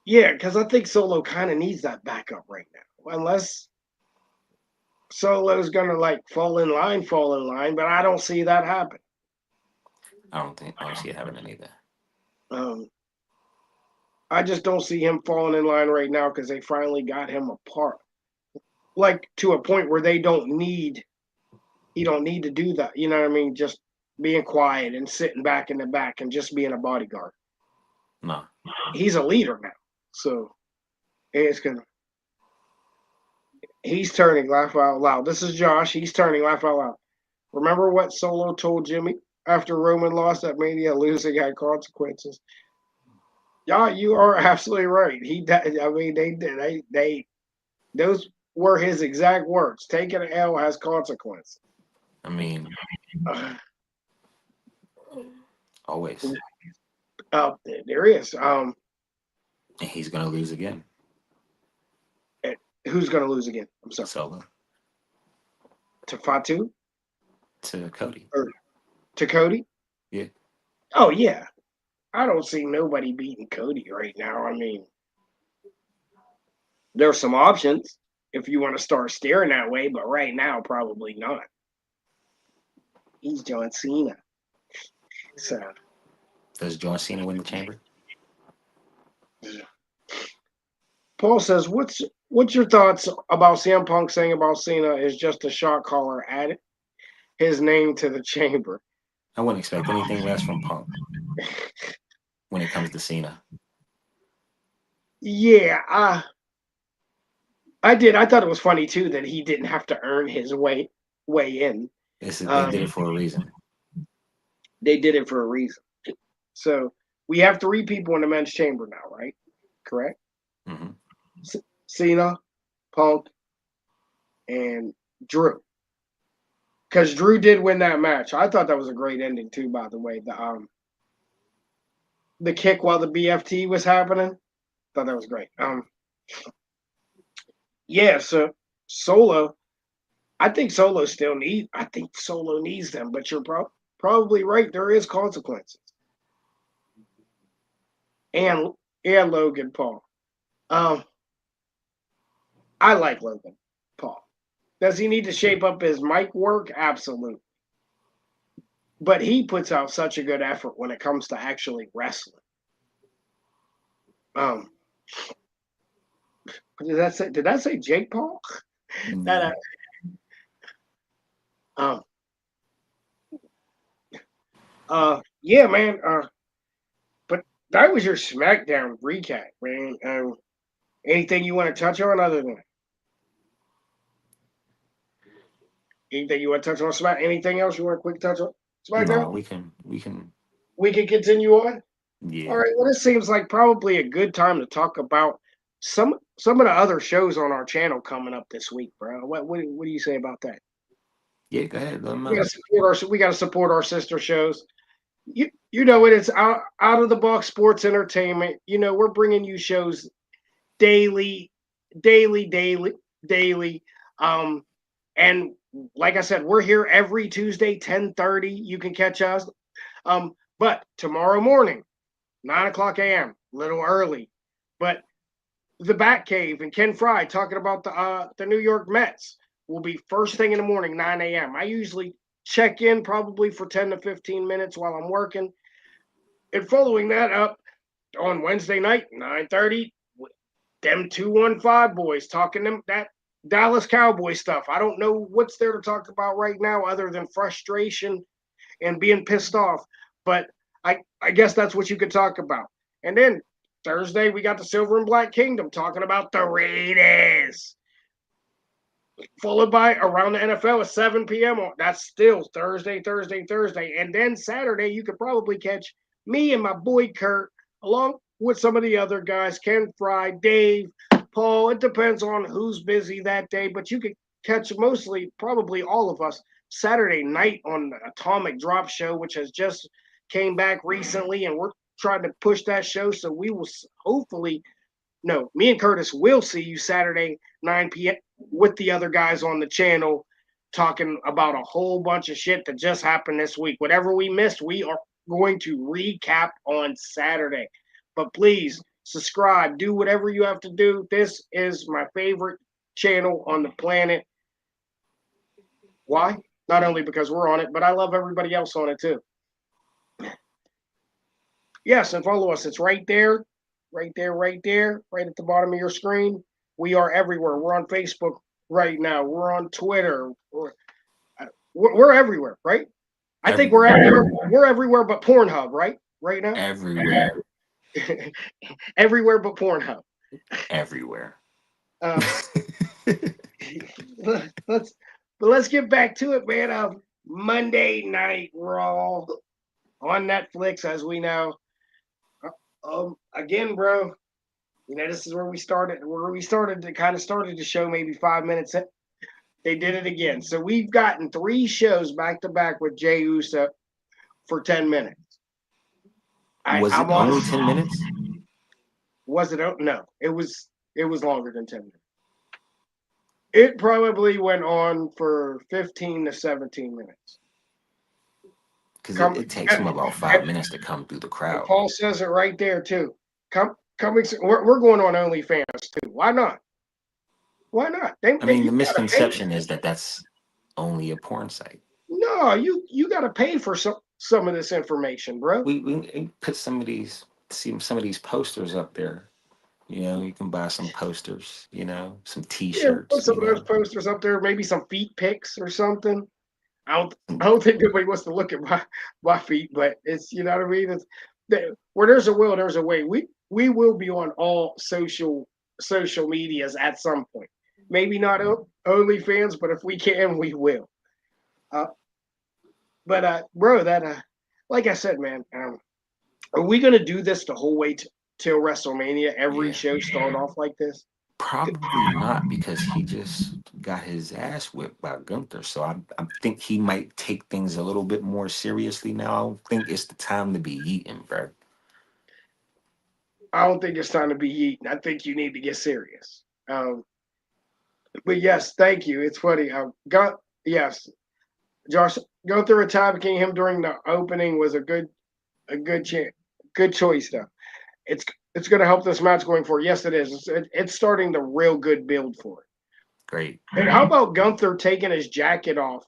Yeah, because I think Solo kind of needs that backup right now. Unless Solo's gonna like fall in line, but I don't see that happen. I don't see it happening either. I just don't see him falling in line right now because they finally got him apart. Like to a point where he don't need to do that. You know what I mean? Just being quiet and sitting back in the back and just being a bodyguard. No. He's a leader now. So it's gonna. He's turning laugh out loud. This is Josh. He's turning laugh out loud. Remember what Solo told Jimmy after Roman lost at Mania? Losing had consequences. Yeah, you are absolutely right. I mean, they those were his exact words. Taking an L has consequences. I mean, always. There is. And he's gonna lose again. Who's gonna lose again? I'm sorry. Solo. To Fatu? To Cody. Or to Cody? Yeah. Oh yeah. I don't see nobody beating Cody right now. I mean, there's some options if you want to start staring that way, but right now, probably not. He's John Cena. So, does John Cena win the Chamber? Paul says, "What's your thoughts about CM Punk saying about Cena is just a shot caller? Add his name to the Chamber." I wouldn't expect anything less from Punk when it comes to Cena. Yeah, I did. I thought it was funny too that he didn't have to earn his way in. They did it for a reason. They did it for a reason. So we have 3 people in the men's chamber now, right? Correct? Mm-hmm. Cena, Punk, and Drew. Because Drew did win that match. I thought that was a great ending too, by the way. The kick while the BFT was happening. Thought that was great. Yeah, so Solo. I think Solo needs them, but you're probably right. There is consequences. And Logan Paul. I like Logan Paul. Does he need to shape up his mic work? Absolutely. But he puts out such a good effort when it comes to actually wrestling. Did that say Jake Paul? Mm-hmm. Yeah, man. But that was your SmackDown recap, man. Anything you want to touch on other than that? Anything you want to touch on Smack? Anything else you want to quick touch on SmackDown? No, we can continue on. Yeah. All right. Well, this seems like probably a good time to talk about some of the other shows on our channel coming up this week, bro. What do you say about that? Yeah, go ahead. Let them We know. gotta support our sister shows. You know it. It's out of the box sports entertainment. You know we're bringing you shows daily, daily, daily. Um, and like I said, we're here every Tuesday, 10:30. You can catch us. But tomorrow morning, 9 o'clock a.m., a little early. But the Batcave and Ken Fry talking about the New York Mets will be first thing in the morning, 9 a.m. I usually check in probably for 10 to 15 minutes while I'm working. And following that up on Wednesday night, 9:30, them 215 boys talking them that Dallas Cowboy stuff. I don't know what's there to talk about right now other than frustration and being pissed off. But I guess that's what you could talk about. And then Thursday we got the Silver and Black Kingdom talking about the Raiders. Followed by around the NFL at 7 p.m. That's still Thursday. And then Saturday you could probably catch me and my boy Kurt along with some of the other guys, Ken Fry, Dave, Paul. It depends on who's busy that day, but you could catch mostly probably all of us Saturday night on the Atomic Drop Show, which has just came back recently, and we're trying to push that show. So we will hopefully, no, me and Curtis will see you Saturday 9 p.m. with the other guys on the channel talking about a whole bunch of shit that just happened this week. Whatever we missed, we are going to recap on Saturday. But please subscribe, do whatever you have to do. This is my favorite channel on the planet. Why? Not only because we're on it, but I love everybody else on it too. Yes, and follow us. It's right there, right there, right there, right at the bottom of your screen. We are everywhere. We're on Facebook right now. We're on Twitter. We're everywhere, right? I think we're everywhere. We're everywhere but Pornhub, right? Right now, Everywhere. everywhere but Pornhub. Everywhere. Let's get back to it, man. Monday Night Raw on Netflix, as we know. Again, bro, you know, this is where we started. To kind of started the show maybe 5 minutes in. They did it again. So we've gotten 3 shows back to back with Jey Uso for 10 minutes. Was it only 10 minutes? Was it? No, it was longer than 10 minutes. It probably went on for 15 to 17 minutes. Because it takes them about 5 minutes to come through the crowd. Paul says it right there too. We're going on OnlyFans too. Why not? Why not? The misconception is that that's only a porn site. No, you got to pay for some of this information, bro. We put some of these posters up there. You know, you can buy some posters. You know, some T-shirts. Yeah, put some of those posters up there. Maybe some feet pics or something. I don't think anybody wants to look at my feet, but it's, you know what I mean. Where there's a will, there's a way. We will be on all social medias at some point. Maybe not OnlyFans, but if we can, we will. Bro, that like I said, man, are we gonna do this the whole way till WrestleMania? Every show start off like this? Probably not, because he just got his ass whipped by Gunther. So I think he might take things a little bit more seriously now. I don't think it's the time to be eating, bro. I don't think it's time to be eating. I think you need to get serious. But yes, thank you. It's funny. Yes, Josh Gunther attacking him during the opening was a good choice though. It's going to help this match going forward. Yes, it is. It's starting the real good build for it. Great. And how about Gunther taking his jacket off,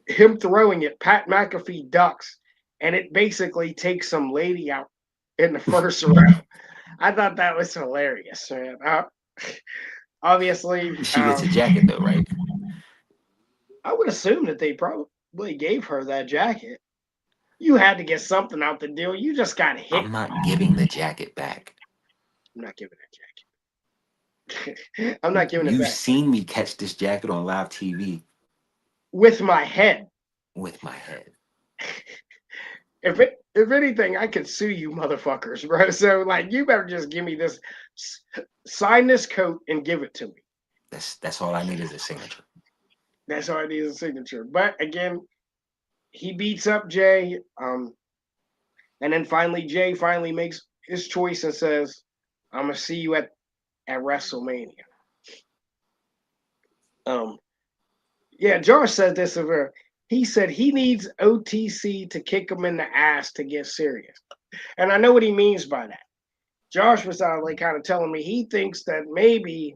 him throwing it, Pat McAfee ducks, and it basically takes some lady out in the first round. I thought that was hilarious, man. Obviously, she gets a jacket though, right? I would assume that they probably gave her that jacket. You had to get something out the deal. You just got hit. I'm not giving the jacket back. I'm not giving that jacket. I'm not giving it back. You've seen me catch this jacket on live TV. With my head. With my head. If anything, I could sue you motherfuckers, bro. So, like, you better just give me this, sign this coat and give it to me. That's all I need is a signature. That's all I need is a signature. But again, he beats up Jay. And then finally, Jay finally makes his choice and says, "I'm gonna see you at WrestleMania." Um, yeah, Josh said this of her. He said he needs OTC to kick him in the ass to get serious, and I know what he means by that. Josh was like kind of telling me he thinks that maybe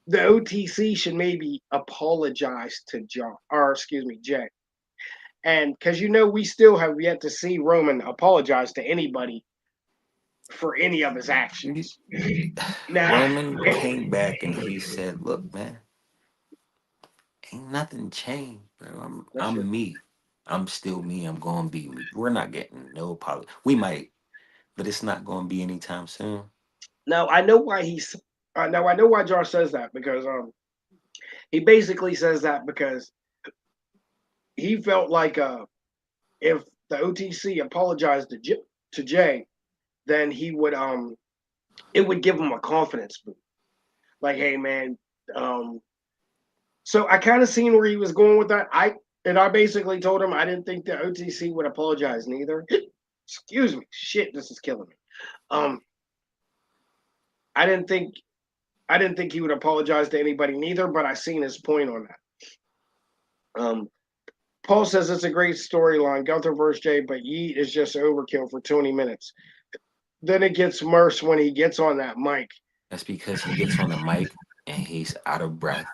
the OTC should maybe apologize to John, or excuse me, Jay, and because we still have yet to see Roman apologize to anybody for any of his actions. Now, Roman came back and he said, "Look, man, ain't nothing changed, bro. that's true. I'm me. I'm still me. I'm gonna be me. We're not getting no apology. We might, but it's not gonna be anytime soon." Now I know why now I know why Josh says that because he basically says that because he felt like if the OTC apologized to Jay, then he would it would give him a confidence boost. Like, hey man, um so I kind of seen where he was going with that. I basically told him I didn't think the OTC would apologize neither. Excuse me. Shit, this is killing me. Um I didn't think I didn't think he would apologize to anybody neither, but I seen his point on that. Paul says it's a great storyline, Gunther versus Jay, but Yeet is just overkill for 20 minutes. Then it gets worse when he gets on that mic. That's because he gets on the mic and he's out of breath,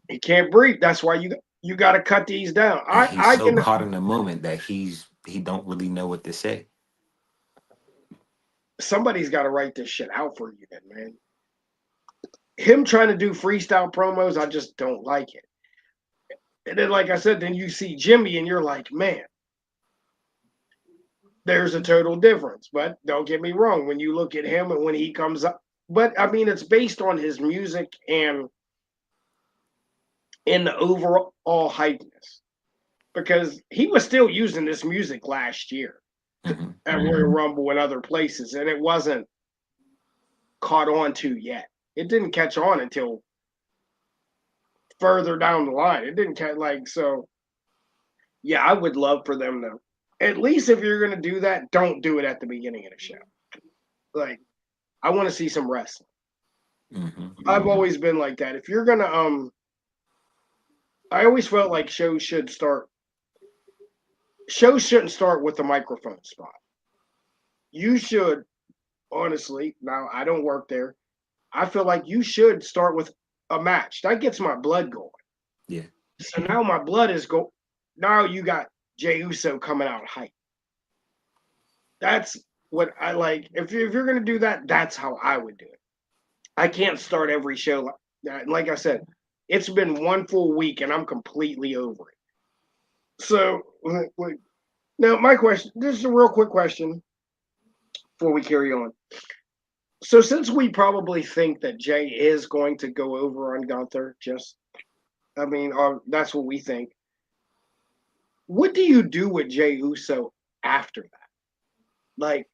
He can't breathe. That's why you got to cut these down. and I he's I so can. caught in the moment that he don't really know what to say. Somebody's got to write this shit out for you, then, man. Him trying to do freestyle promos, I just don't like it. And then, like I said, then you see Jimmy, and you're like, man, there's a total difference. But don't get me wrong, when you look at him and when he comes up, but I mean, it's based on his music and in the overall hypeness because he was still using this music last year Hmm. at Royal Rumble and other places, and it wasn't caught on to yet. It didn't catch on until further down the line. It didn't catch like so. Yeah, I would love for them to at least if you're gonna do that, don't do it at the beginning of the show. Like I want to see some wrestling. Hmm. I've always been like that. If you're gonna I always felt like shows shouldn't start with the microphone spot. You should honestly, now I don't work there. I feel like you should start with a match. That gets my blood going. Yeah. So now my blood is go. Now you got Jey Uso coming out hype. That's what I like. If you're gonna do that, that's how I would do it. I can't start every show like that. Like I said, it's been one full week and I'm completely over it. So now my question. This is a real quick question before we carry on. So since we probably think that Jay is going to go over on Gunther, I mean, that's what we think. What do you do with Jey Uso after that? Like,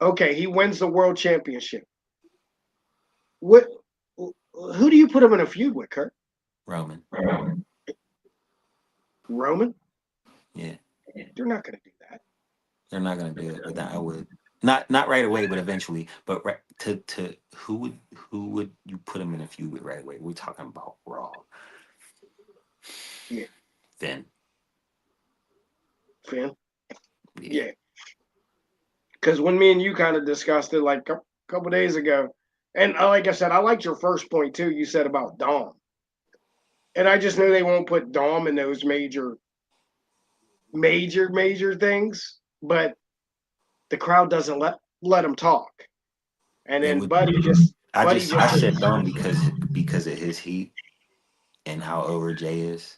okay, he wins the world championship. What? Who do you put him in a feud with, Kurt? Roman. Roman? Yeah. They're not going to do that. They're not gonna do it, but I would not right away, but eventually. But right, to who would you put him in a feud with right away? We're talking about Raw. Yeah, Then Finn. yeah, Yeah, because when me and you kind of discussed it like a couple days ago, and like I said, I liked your first point too. You said about Dom, and I just know they won't put Dom in those major things, but the crowd doesn't let him talk. And it then would. Buddy I just said Dom because of his heat and how over Jay is,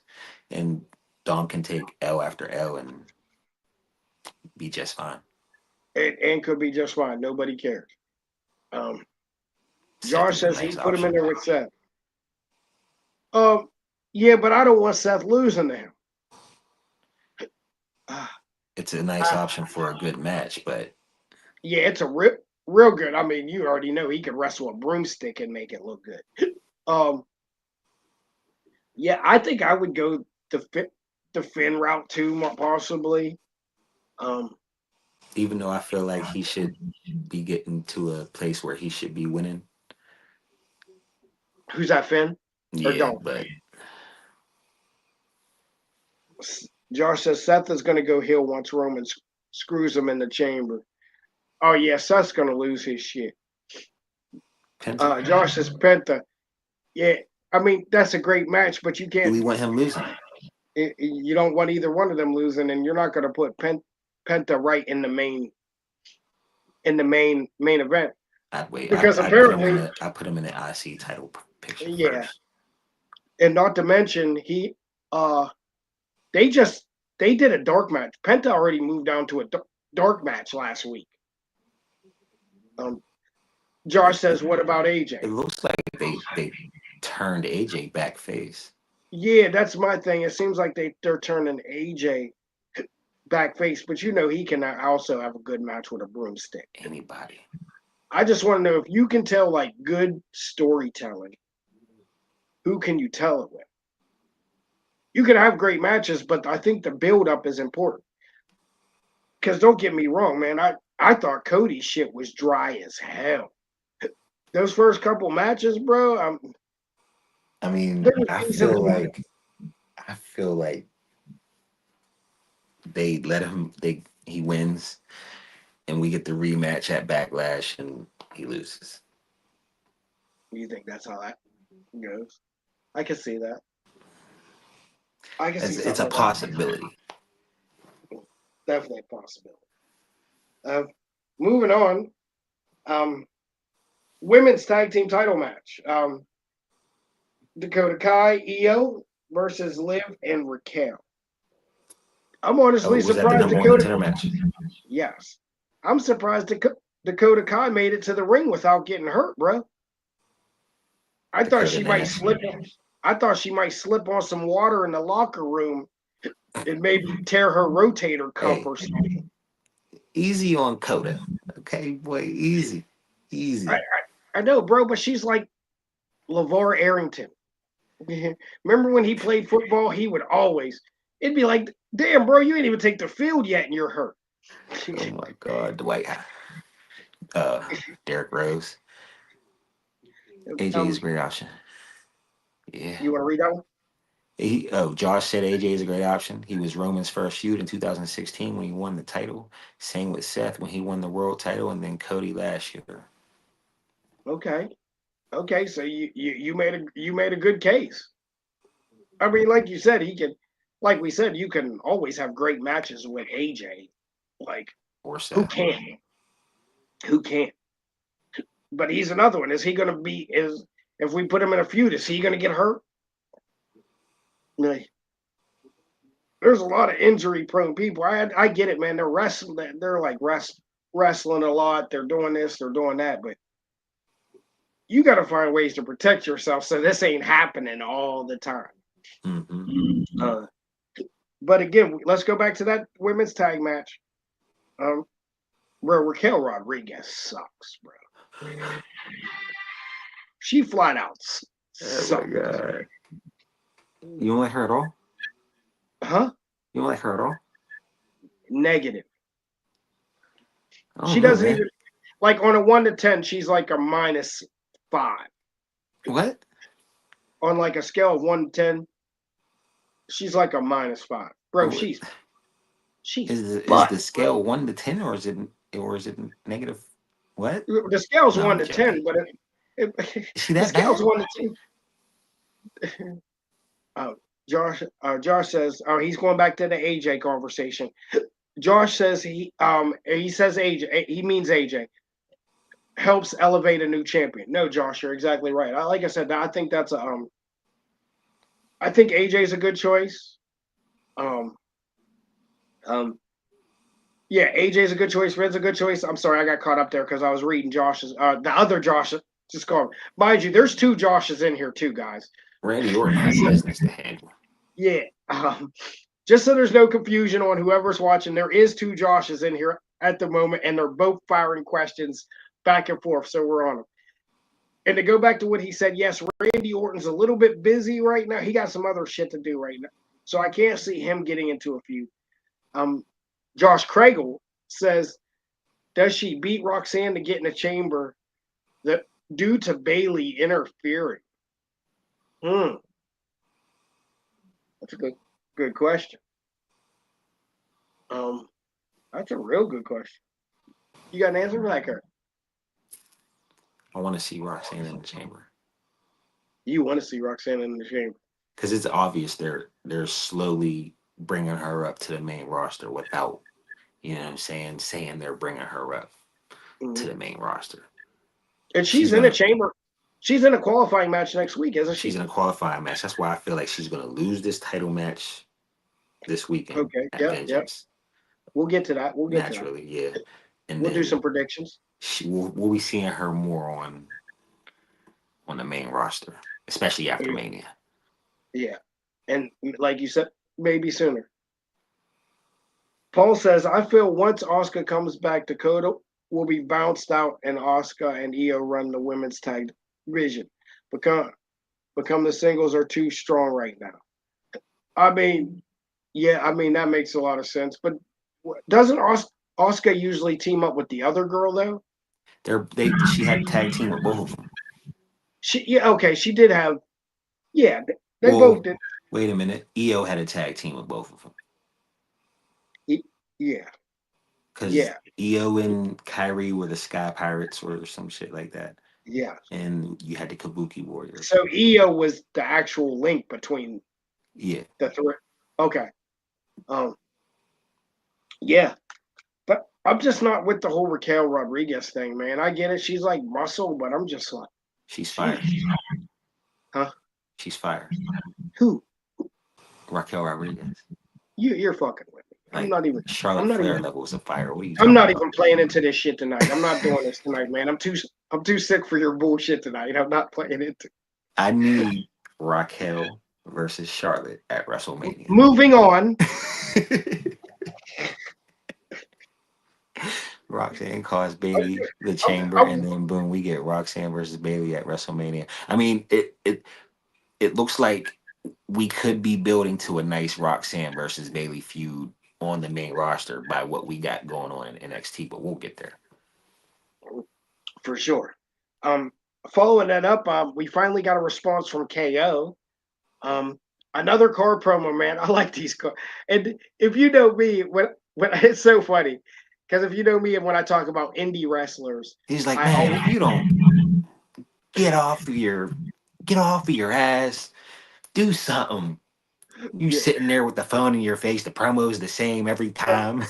and Dom can take L after L and be just fine. and could be just fine. Nobody cares. Um, Seth Josh is a says he nice put him in option. there with Seth. Yeah, but I don't want Seth losing to him. Uh, It's a nice option for a good match, but yeah, it's a real good. I mean, you already know he could wrestle a broomstick and make it look good. Um, Yeah, I think I would go the Finn route too, possibly. Um, Even though I feel like he should be getting to a place where he should be winning. who's that, Finn or Yeah, Dolph? but Josh says Seth is going to go heel once Roman screws him in the chamber. Oh yeah, Seth's going to lose his shit. Penta, Josh says Penta. Yeah, I mean that's a great match, but you do can't. we want him losing? You don't want either one of them losing, and you're not going to put Penta right in the main event I'd wait. because I'd put him in apparently, the. I put him in the IC title picture yeah, first. and not to mention uh they just they did a dark match. Penta already moved down to a dark match last week. Um, Josh says, "What about It AJ?" looks like they turned AJ back face. Yeah, that's my thing. It seems like they're turning AJ back face, but you know he can also have a good match with a broomstick. Anybody. I just want to know if you can tell like good storytelling, who can you tell it with? You can have great matches, but I think the build up is important. Because don't get me wrong, man, I thought Cody's shit was dry as hell. Those first couple matches, bro, I there mean, was reasons why. I feel like they let him. He wins, and we get the rematch at Backlash, and he loses. You think that's how that goes? I can see that. I can see It's something a like that. possibility. Definitely a possibility. Uh, moving on, um, women's tag team title match. Dakota Kai, Io versus Liv and Raquel. I'm Oh, honestly was that the surprised number one Dakota. contender match? Yes, I'm surprised Dakota Kai made it to the ring without getting hurt, bro. I thought Dakota she might Nash. slip. I thought she might slip on some water in the locker room and maybe tear her rotator cuff Hey, or something. easy on Coda. Okay, boy, easy, I, easy. I know, bro, but she's like LeVar Arrington. Remember when he played football? He would always. It'd be like, damn, bro, you ain't even take the field yet, and you're hurt. Oh my God, Dwight. Uh, Derek Rose. AJ is a um, great option. Yeah. you want to read that one? Josh said AJ is a great option. He was Roman's first feud in 2016 when he won the title. Same with Seth when he won the world title, and then Cody last year. Okay, okay. So you made a good case. I mean, like you said, he can. Like we said, you can always have great matches with AJ. Like Or who Seth. can't? Who can't? But he's another one. Is he going to be? Is if we put him in a feud, is he going to get hurt? Like, there's a lot of injury prone people. I get it, man. They're wrestling. They're like wrestling a lot. They're doing this. They're doing that. But you got to find ways to protect yourself so this ain't happening all the time. Mm-hmm. Uh, but again, let's go back to that women's tag match. Um, bro, Raquel Rodriguez sucks, bro. She flat out Oh my sucks. God. You don't like her at all? Huh? You don't like her at all? Negative. I She don't know, doesn't man. even like on a 1 to 10. She's like a -5. What? On like a scale of 1 to 10, she's like a -5. Bro, What- she's Is butt, the bro. scale 1 to 10, or is it negative? What? The scale's No, one I'm to ten, joking. but Is she the that scale's bad? 1 to 10. Josh says, oh, he's going back to the AJ conversation. Josh says he says AJ, he means AJ helps elevate a new champion. No, Josh, you're exactly right. Like I said, I think that's I think AJ is a good choice. Um, um, yeah, AJ is a good choice. Red's a good choice. I'm sorry, I got caught up there because I was reading Josh's. The other Josh, just call him. Mind you, there's two Joshes in here too, guys. Randy Orton has business to handle. Yeah. Just so there's no confusion on whoever's watching, there is two Joshes in here at the moment, and they're both firing questions back and forth. So we're on them. And to go back to what he said, yes, Randy Orton's a little bit busy right now. He got some other shit to do right now. So I can't see him getting into a feud. Josh Craigle says, does she beat Roxanne to get in a chamber that due to Bayley interfering? That's a good question. That's a real good question. You got an answer for that, Kurt? I want to see Roxanne in the chamber. You want to see Roxanne in the chamber? Because it's obvious they're slowly bringing her up to the main roster without, you know what I'm saying they're bringing her up to the main roster. And she's in a chamber. She's in a qualifying match next week, isn't she? She's in a qualifying match. That's why I feel like she's going to lose this title match this weekend. Okay, yeah. We'll get to that. We'll get naturally, to that. Yeah. And we'll do some predictions. We'll be seeing her more on the main roster, especially after Mania. Yeah. And like you said, maybe sooner. Paul says, I feel once Asuka comes back, Dakota will be bounced out and Asuka and Io run the women's tag division. Become the singles are too strong right now. I mean, that makes a lot of sense. But doesn't Asuka usually team up with the other girl though? She had tag team with both of them. She did have. Yeah, they both did. Wait a minute, Io had a tag team with both of them. Yeah. Because Io and Kyrie were the Sky Pirates or some shit like that. Yeah. And you had the Kabuki Warriors. So Io was the actual link between the three. Okay. Yeah. But I'm just not with the whole Raquel Rodriguez thing, man. I get it. She's like muscle, but I'm just like. She's fired. Huh? She's fired. Who? Raquel Rodriguez. You're fucking with me. Like, I'm not even. Charlotte Flair levels of fire. What are you I'm not even playing into this shit tonight. I'm not doing this tonight, man. I'm too sick for your bullshit tonight. I'm not playing into. I need Raquel versus Charlotte at WrestleMania. Moving on. Roxanne caused Bayley the chamber, and then boom, we get Roxanne versus Bayley at WrestleMania. I mean, it looks like we could be building to a nice Roxanne versus Bayley feud on the main roster by what we got going on in NXT, but we'll get there. For sure. Following that up, we finally got a response from KO. Another car promo, man. I like these cars. And if you know me, when it's so funny, because if you know me and when I talk about indie wrestlers, he's like, man, if you don't get off of your ass, do something. You sitting there with the phone in your face, the promo's the same every time.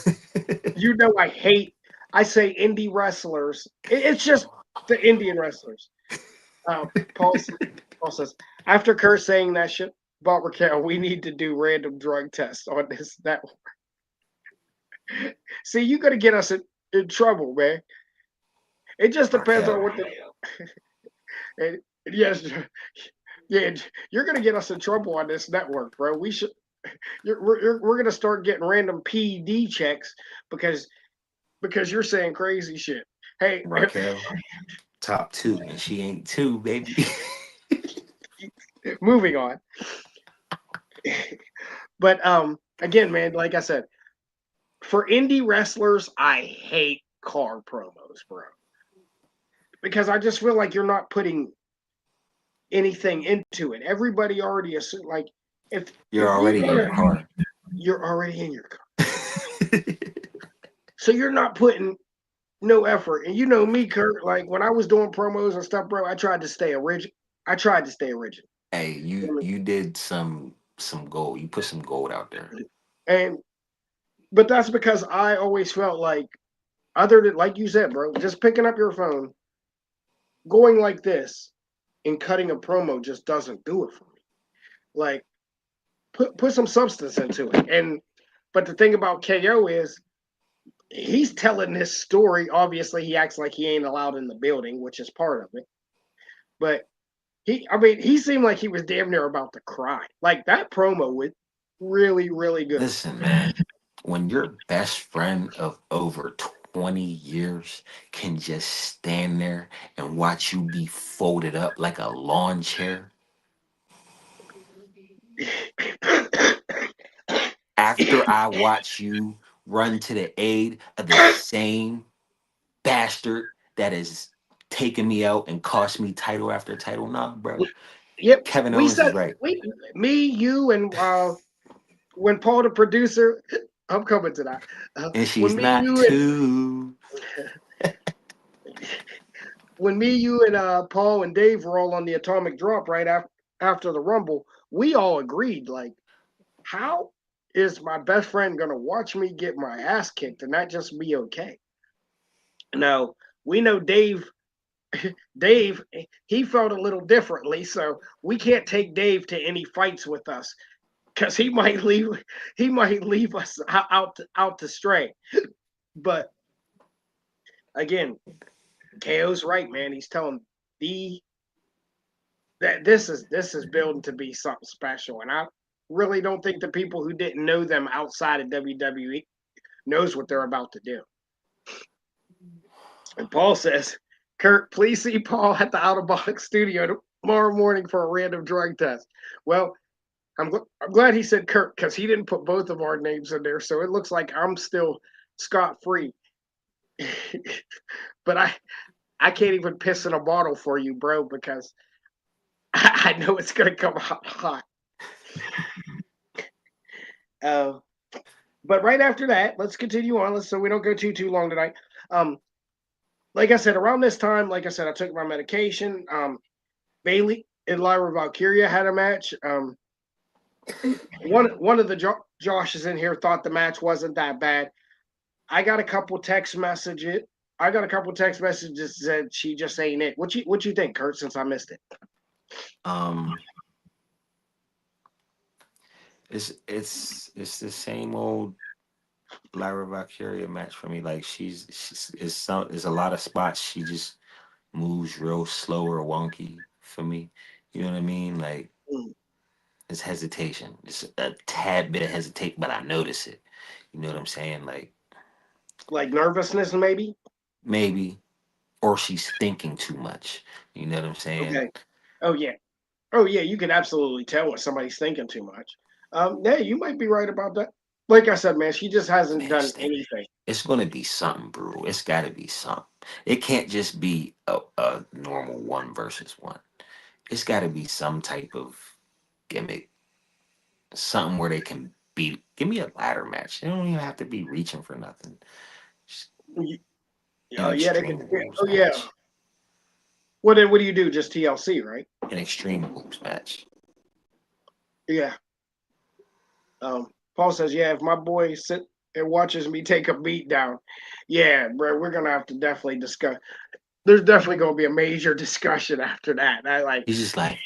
You know I say indie wrestlers. It's just the Indian wrestlers. Paul says, after Kurt saying that shit about Raquel, we need to do random drug tests on this network. See, you're going to get us in trouble, man. It just depends on what the... yes, yeah, you're going to get us in trouble on this network, bro. We're going to start getting random PD checks because you're saying crazy shit. Hey, Raquel, top 2, and she ain't 2, baby. Moving on. But again, man, like I said, for indie wrestlers, I hate car promos, bro. Because I just feel like you're not putting anything into it. Everybody already assumes, like, if you're already in your car. You're already in your car. So you're not putting no effort. And you know me, Kurt, like when I was doing promos and stuff, bro, I tried to stay original. Hey, you did some gold. You put some gold out there. But that's because I always felt like, other than, like you said, bro, just picking up your phone, going like this, and cutting a promo just doesn't do it for me. Like, put some substance into it. But the thing about KO is, he's telling this story. Obviously, he acts like he ain't allowed in the building, which is part of it. But he seemed like he was damn near about to cry. Like, that promo was really, really good. Listen, man, when your best friend of over 20 years can just stand there and watch you be folded up like a lawn chair after I watch you run to the aid of the same bastard that has taken me out and cost me title after title? Nah, bro. Yep, Kevin we Owens said is right. me, you, and when Paul the producer, I'm coming to that. And When she's me, not you, and too. Paul and Dave were all on the atomic drop right after the Rumble, we all agreed like, how is my best friend gonna watch me get my ass kicked and not just be okay? Now we know Dave. Dave, he felt a little differently, so we can't take Dave to any fights with us because he might leave us out to stray. But again, KO's right, man. He's telling the that this is building to be something special, and I really don't think the people who didn't know them outside of WWE knows what they're about to do. And Paul says, Kurt, please see Paul at the Out of Box studio tomorrow morning for a random drug test. Well, I'm glad he said Kurt because he didn't put both of our names in there, so it looks like I'm still scot free. But I can't even piss in a bottle for you, bro, because I know it's gonna come out hot. Uh, but right after that, let's continue on. So we don't go too long tonight. Um, like I said, around this time, like I said, I took my medication. Bailey and Lyra Valkyria had a match. One of the Joshes in here thought the match wasn't that bad. I got a couple text messages. I got a couple text messages that said she just ain't it. What you think, Kurt? Since I missed it, Um, it's the same old Lyra Valkyria match for me. Like she's it's a lot of spots she just moves real slow or wonky for me. You know what I mean? Like mm, it's hesitation. It's a tad bit of hesitation, but I notice it. You know what I'm saying? Like like nervousness, maybe. maybe, or she's thinking too much. You know what I'm saying? Okay. Oh yeah. Oh yeah. You can absolutely tell when somebody's thinking too much. Yeah, you might be right about that. Like I said, man, she just hasn't Man, done anything. it's gonna be something, bro. It's gotta be something. It can't just be a normal one versus one. It's gotta be some type of gimmick, something where they can beat. Give me a ladder match. They don't even have to be reaching for nothing. Just an Oh yeah, they can. extreme rules Oh yeah. match. Well then, what do you do? Just TLC, right? An extreme rules match. Yeah. Paul says, yeah, if my boy sit and watches me take a beat down, yeah, bro, we're gonna have to definitely discuss. There's definitely gonna be a major discussion after that. I like, He's just like,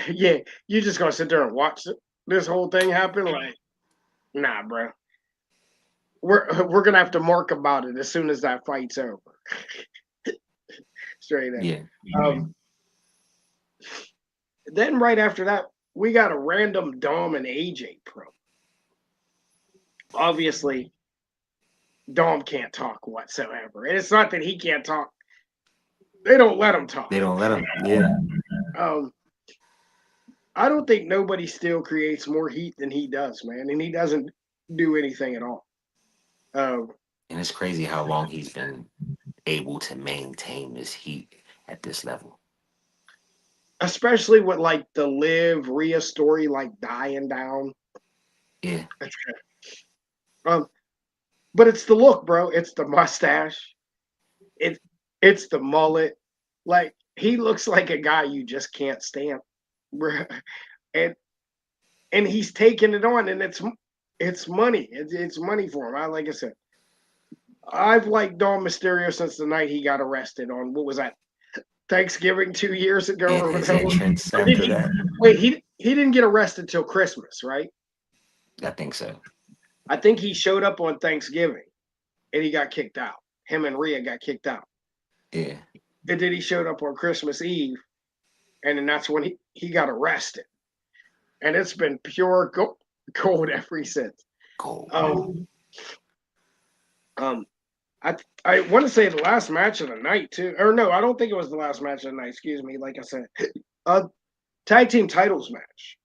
yeah, you just gonna sit there and watch this whole thing happen? Like, nah, bro. We're gonna have to mark about it as soon as that fight's over. Straight up. yeah, Um, then right after that, we got a random Dom and AJ pro. Obviously, Dom can't talk whatsoever. And it's not that he can't talk. They don't let him talk. they don't let him. Yeah, Um, I don't think nobody still creates more heat than he does, man. And he doesn't do anything at all. Um, and it's crazy how long he's been able to maintain this heat at this level. Especially with like the Liv Rhea story like dying down. Yeah, Um, but it's the look, bro. It's the mustache. It it's the mullet. Like he looks like a guy you just can't stand. And and he's taking it on, and it's money. It's money for him. Like I said, I've liked Dom Mysterio since the night he got arrested on what was that Thanksgiving 2 years ago and or his whatever. entrance Or did after he? that, Wait, he didn't get arrested till Christmas, right? I think so. I think he showed up on Thanksgiving and he got kicked out. Him and Rhea got kicked out, Yeah, and then he showed up on Christmas Eve, and then that's when he got arrested. And it's been pure gold ever since. cold. Um, Um, I want to say the last match of the night too, or no, I don't think it was the last match of the night. Excuse me. Like I said, tag team titles match.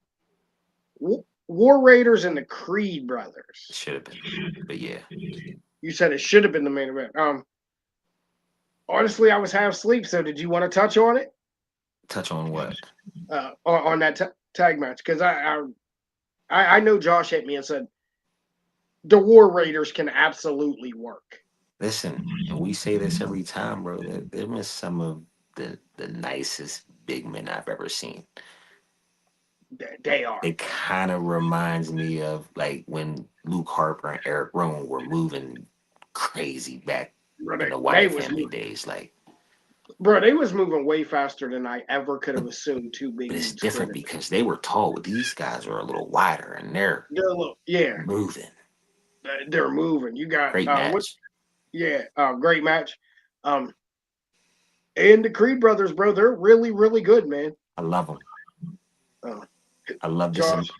War Raiders and the Creed brothers. Should have been, but yeah. You said it should have been the main event. Honestly, I was half asleep. So did you want to touch on it? Touch on what? On that tag match, because I know Josh hit me and said the War Raiders can absolutely work. Listen, and we say this every time, bro. They're some of the nicest big men I've ever seen. They are. It kind of reminds me of like when Luke Harper and Eric Rowan were moving crazy back in the Wyatt family days. Like, bro, they was moving way faster than I ever could have assumed. Two big. But it's different because they were tall. These guys are a little wider, and they're moving. They're moving. You got great match. Great match. And the Creed brothers, bro, they're really, really good, man. I love them. I love this.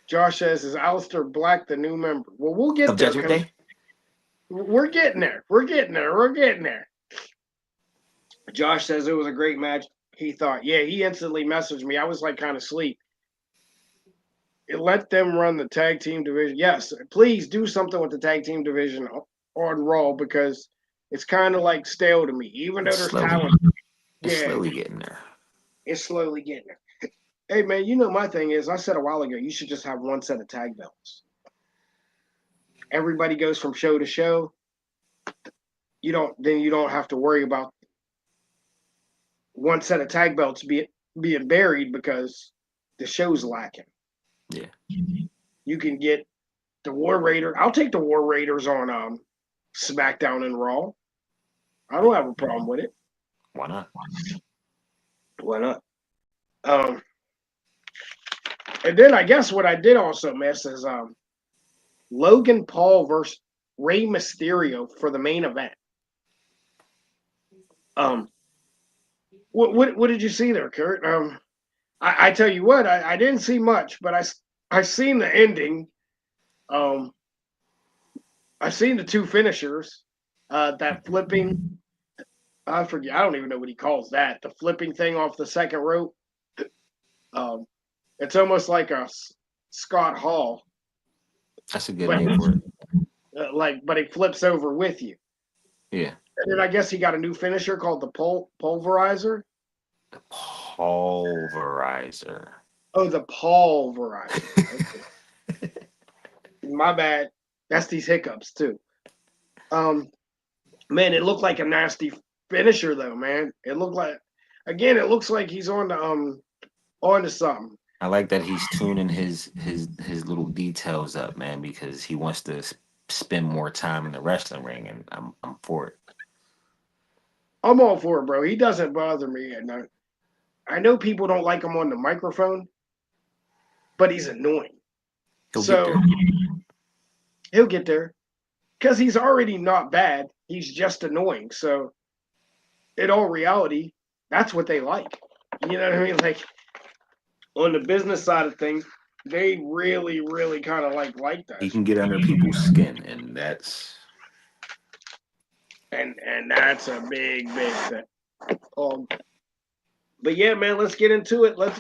Josh says, "Is Aleister Black the new member?" Well, we'll get there. Judgment Day? We're getting there. We're getting there. Josh says it was a great match. He thought, he instantly messaged me. I was like kind of asleep. Let them run the tag team division. Yes, please do something with the tag team division on Raw because it's kind of like stale to me. Even though there's talent, it's slowly getting there. It's slowly getting there. Hey man, you know my thing is I said a while ago you should just have one set of tag belts. Everybody goes from show to show. You don't have to worry about one set of tag belts being buried because the show's lacking. Yeah. You can get the War Raiders. I'll take the War Raiders on SmackDown and Raw. I don't have a problem with it. Why not? Why not? And then I guess what I did also miss is Logan Paul versus Rey Mysterio for the main event. What did you see there, Kurt? I tell you what, I didn't see much, but I seen the ending. I seen the two finishers. That flipping, I forget. I don't even know what he calls that. The flipping thing off the second rope. It's almost like a Scott Hall. That's a good name for it. But it flips over with you. Yeah. And then I guess he got a new finisher called the Pulverizer. The Pulverizer. Oh, the Pulverizer. Okay. My bad. That's these hiccups too. Man, it looked like a nasty finisher though, man. It looks like he's on the onto something. I like that he's tuning his little details up, man, because he wants to spend more time in the wrestling ring, and I'm for it. I'm all for it, bro. He doesn't bother me. And I know people don't like him on the microphone, but he's annoying. He'll get there because he's already not bad. He's just annoying. So, in all reality, that's what they like. You know what I mean? Like on the business side of things, they really, really kind of like that. He can get under people's skin, and that's that's a big thing. But yeah, man, let's get into it. Let's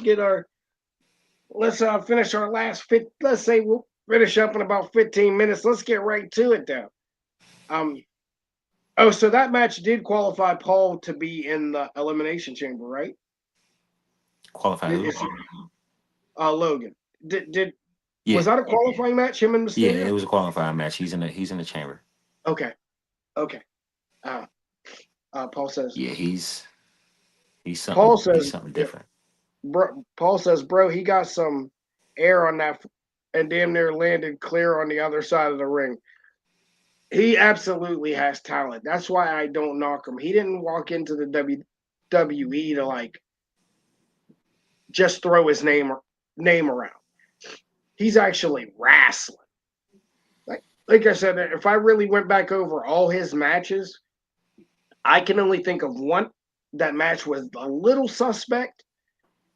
finish our last fit. Let's say we'll finish up in about 15 minutes. Let's get right to it, though. So that match did qualify Paul to be in the Elimination Chamber, right? Qualify who? Logan. Was that a qualifying match? Him and Mysterio? Yeah, it was a qualifying match. He's in the chamber. Okay. Paul says. Yeah, he's something. Paul says he's something different. Paul says, bro, he got some air on that and damn near landed clear on the other side of the ring. He absolutely has talent. That's why I don't knock him. He didn't walk into the WWE to like just throw his name around. He's actually wrestling. Like I said, if I really went back over all his matches, I can only think of one. That match was a little suspect,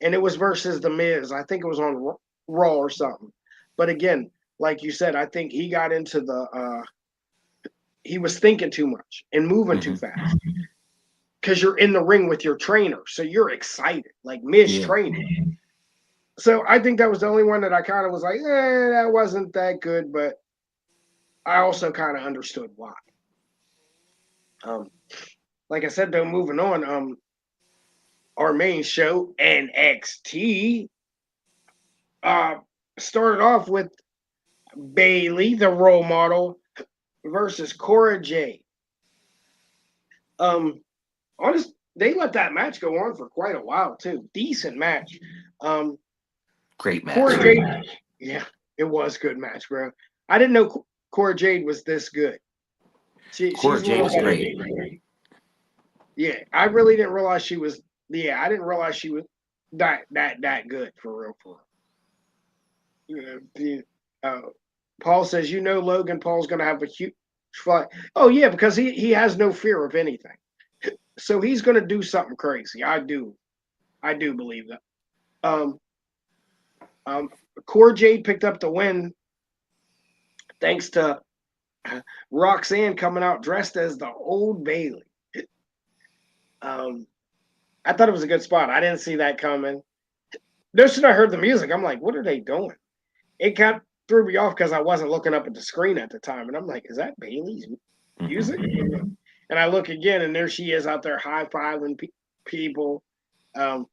and it was versus The Miz. I think it was on Raw or something. But again, like you said, I think he got into he was thinking too much and moving too Mm-hmm. fast because you're in the ring with your trainer, so you're excited, like Miz Yeah. training. So I think that was the only one that I kind of was like, that wasn't that good, but I also kind of understood why. Um, like I said, though, moving on, our main show NXT uh started off with Bailey, the role model, versus Cora Jade. Honest, they let that match go on for quite a while too. Decent match. Um, Great Cora match. Jade, yeah, it was a good match, bro. I didn't know Cora Jade was this good. Cora She's one Jade of was great. yeah. I really didn't realize she was. Yeah, I didn't realize she was that good for real. For real. Paul says, Logan Paul's going to have a huge fight. Oh yeah, because he has no fear of anything. So he's going to do something crazy. I do believe that. Um, um, Core Jade picked up the win thanks to Roxanne coming out dressed as the old Bailey. Um, I thought it was a good spot. I didn't see that coming. No sooner I heard the music, I'm like, what are they doing? It kind of threw me off because I wasn't looking up at the screen at the time, and I'm like, is that Bailey's music? Mm-hmm. And I look again, and there she is out there high fiving people. Um,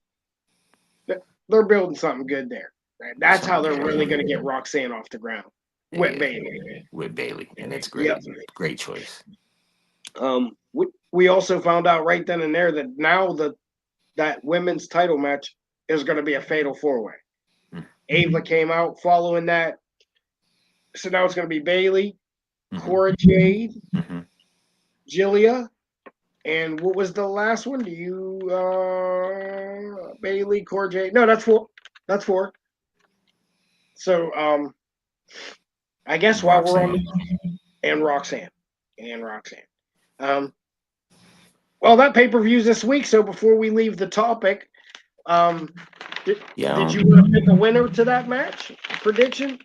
they're building something good there. That's how they're really going to get Roxanne off the ground with Bailey. With Bailey, and it's great. Yep. Great choice. We also found out right then and there that now that women's title match is going to be a fatal four-way. Mm-hmm. Ava came out following that, so now it's going to be Bailey, Cora Jade, Jillia, and what was the last one? Do you Bailey, Cora Jade? No, that's four. That's four. So I guess while we're on and Roxanne. Well, that pay-per-view's this week, so before we leave the topic, did you want to pick a winner to that match? Prediction?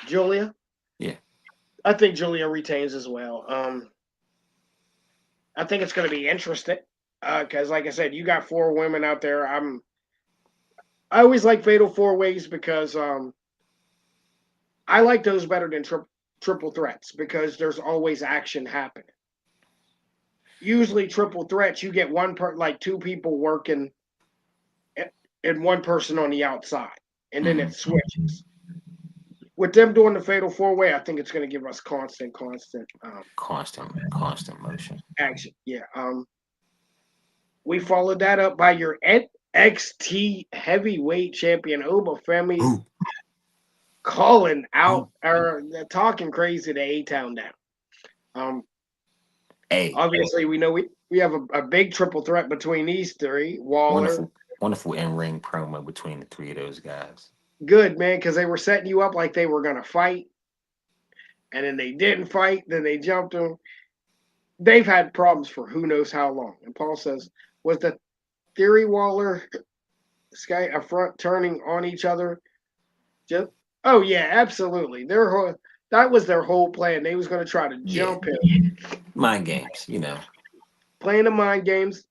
Julia. Yeah. I think Julia retains as well. I think it's going to be interesting because, like I said, you got four women out there. I always like fatal four ways because I like those better than triple threats because there's always action happening. Usually, triple threats, you get like two people working and one person on the outside, and then it switches. With them doing the fatal four way, I think it's going to give us constant motion action. Yeah. We followed that up by your NXT heavyweight champion Oba Femi calling out or talking crazy to A-Town down. Obviously, we know we have a big triple threat between these three. Waller. Wonderful in-ring promo between the three of those guys. Good, man, because they were setting you up like they were going to fight, and then they didn't fight. Then they jumped them. They've had problems for who knows how long. And Paul says, was the Theory Waller Sky a front turning on each other? Oh yeah, absolutely. That was their whole plan. They was going to try to jump him. Mind games, Playing the mind games,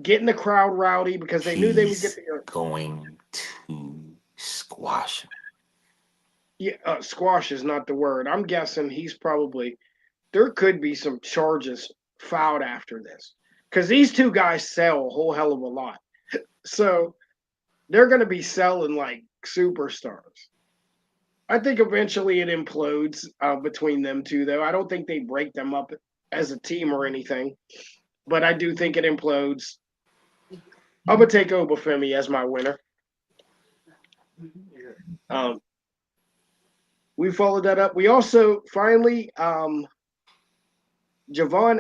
getting the crowd rowdy because they knew they would get going to squash him. Yeah, squash is not the word. I'm guessing there could be some charges filed after this because these two guys sell a whole hell of a lot. So they're going to be selling like superstars. I think eventually it implodes between them two, though. I don't think they break them up as a team or anything, but I do think it implodes. I'm going to take Oba Femi as my winner. We followed that up. We also finally, Javon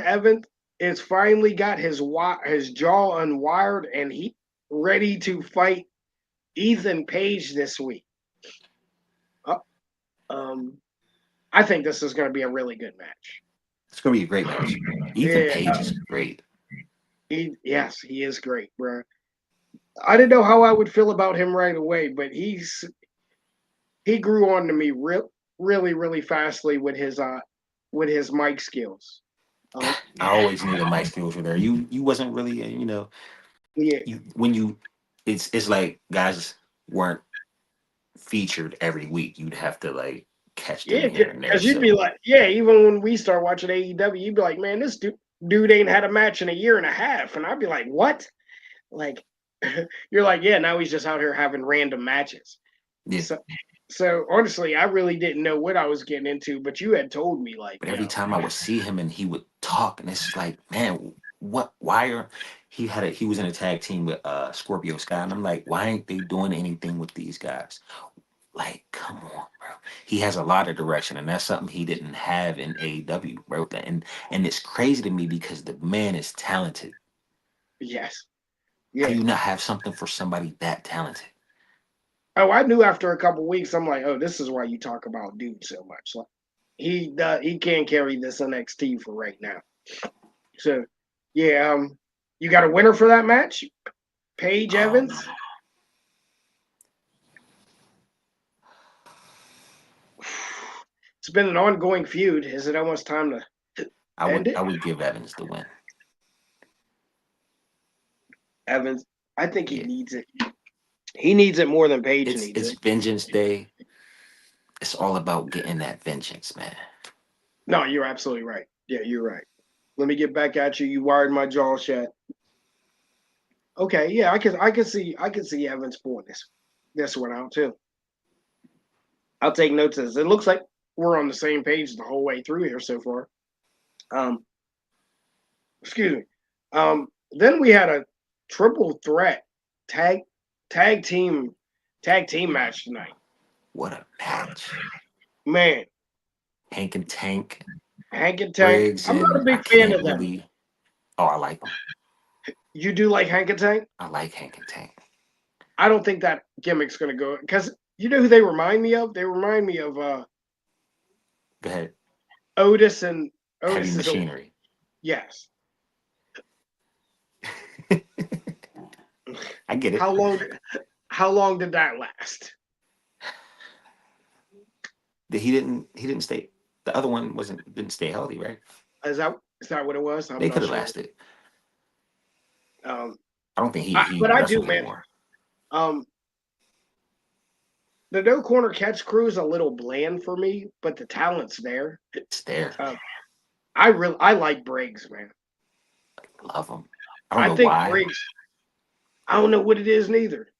Evans is finally got his jaw unwired and he ready to fight Ethan Page this week. I think this is going to be a really good match. It's going to be a great match. Ethan Page is great. Yes, he is great, bro. I didn't know how I would feel about him right away, but he grew on to me really fastly with his mic skills. Um, I always knew the mic skills were there. You wasn't really yeah, you when you it's like guys weren't featured every week. You'd have to like catch them yeah, here and there. because you'd be So like, yeah, even when we start watching AEW, you'd be like, man, this dude ain't had a match in a year and a half, and I'd be like, what? Like, you're like, yeah, now he's just out here having random matches. yeah. So, so honestly, I really didn't know what I was getting into, but you had told me like, But every yo, time I would see him and he would talk, and it's like, man, what? Why are he was in a tag team with Scorpio Sky, and I'm like, why ain't they doing anything with these guys? Like, come on, bro. He has a lot of direction, and that's something he didn't have in AEW, bro. And it's crazy to me because the man is talented. yes, How do yeah. you not have something for somebody that talented? Oh, I knew after a couple weeks, I'm like, oh, this is why you talk about dude so much. Like, he can't carry this NXT for right now. So, yeah, you got a winner for that match, Paige Um, Evans. It's been an ongoing feud. Is it almost time to end I it? would give Evans the win. Evans, I think he Yeah, needs it. He needs it more than Paige needs it's it. Vengeance Day. It's all about getting that vengeance, man. No, you're absolutely right. Yeah, you're right. Let me get back at you. You wired my jaw shut. Okay, yeah, I can see Evans pulling this one out too. I'll take notes of this. It looks like we're on the same page the whole way through here so far. Um, excuse me. Then we had a triple threat tag tag team tag team match tonight. What a match! Man, Hank and Tank, Hank and Tank. Briggs, I'm not a and I big fan can't of them. really. Oh, I like them. You do like Hank and Tank? I like Hank and Tank. I don't think that gimmick's gonna go because you know who they remind me of? They remind me of Go ahead. Otis and Heavy Otis is a Machinery. yes. I get it. How long? How long did that last? He didn't stay. The other one didn't stay healthy, right? Is that what it was? I'm They could not have sure. lasted. Um, I don't think but he I do, wrestles man. anymore. Um, the no corner catch crew is a little bland for me, but the talent's there. It's there. Um, I like Briggs, man. Love him. I don't I know think why, Briggs. I don't know what it is neither.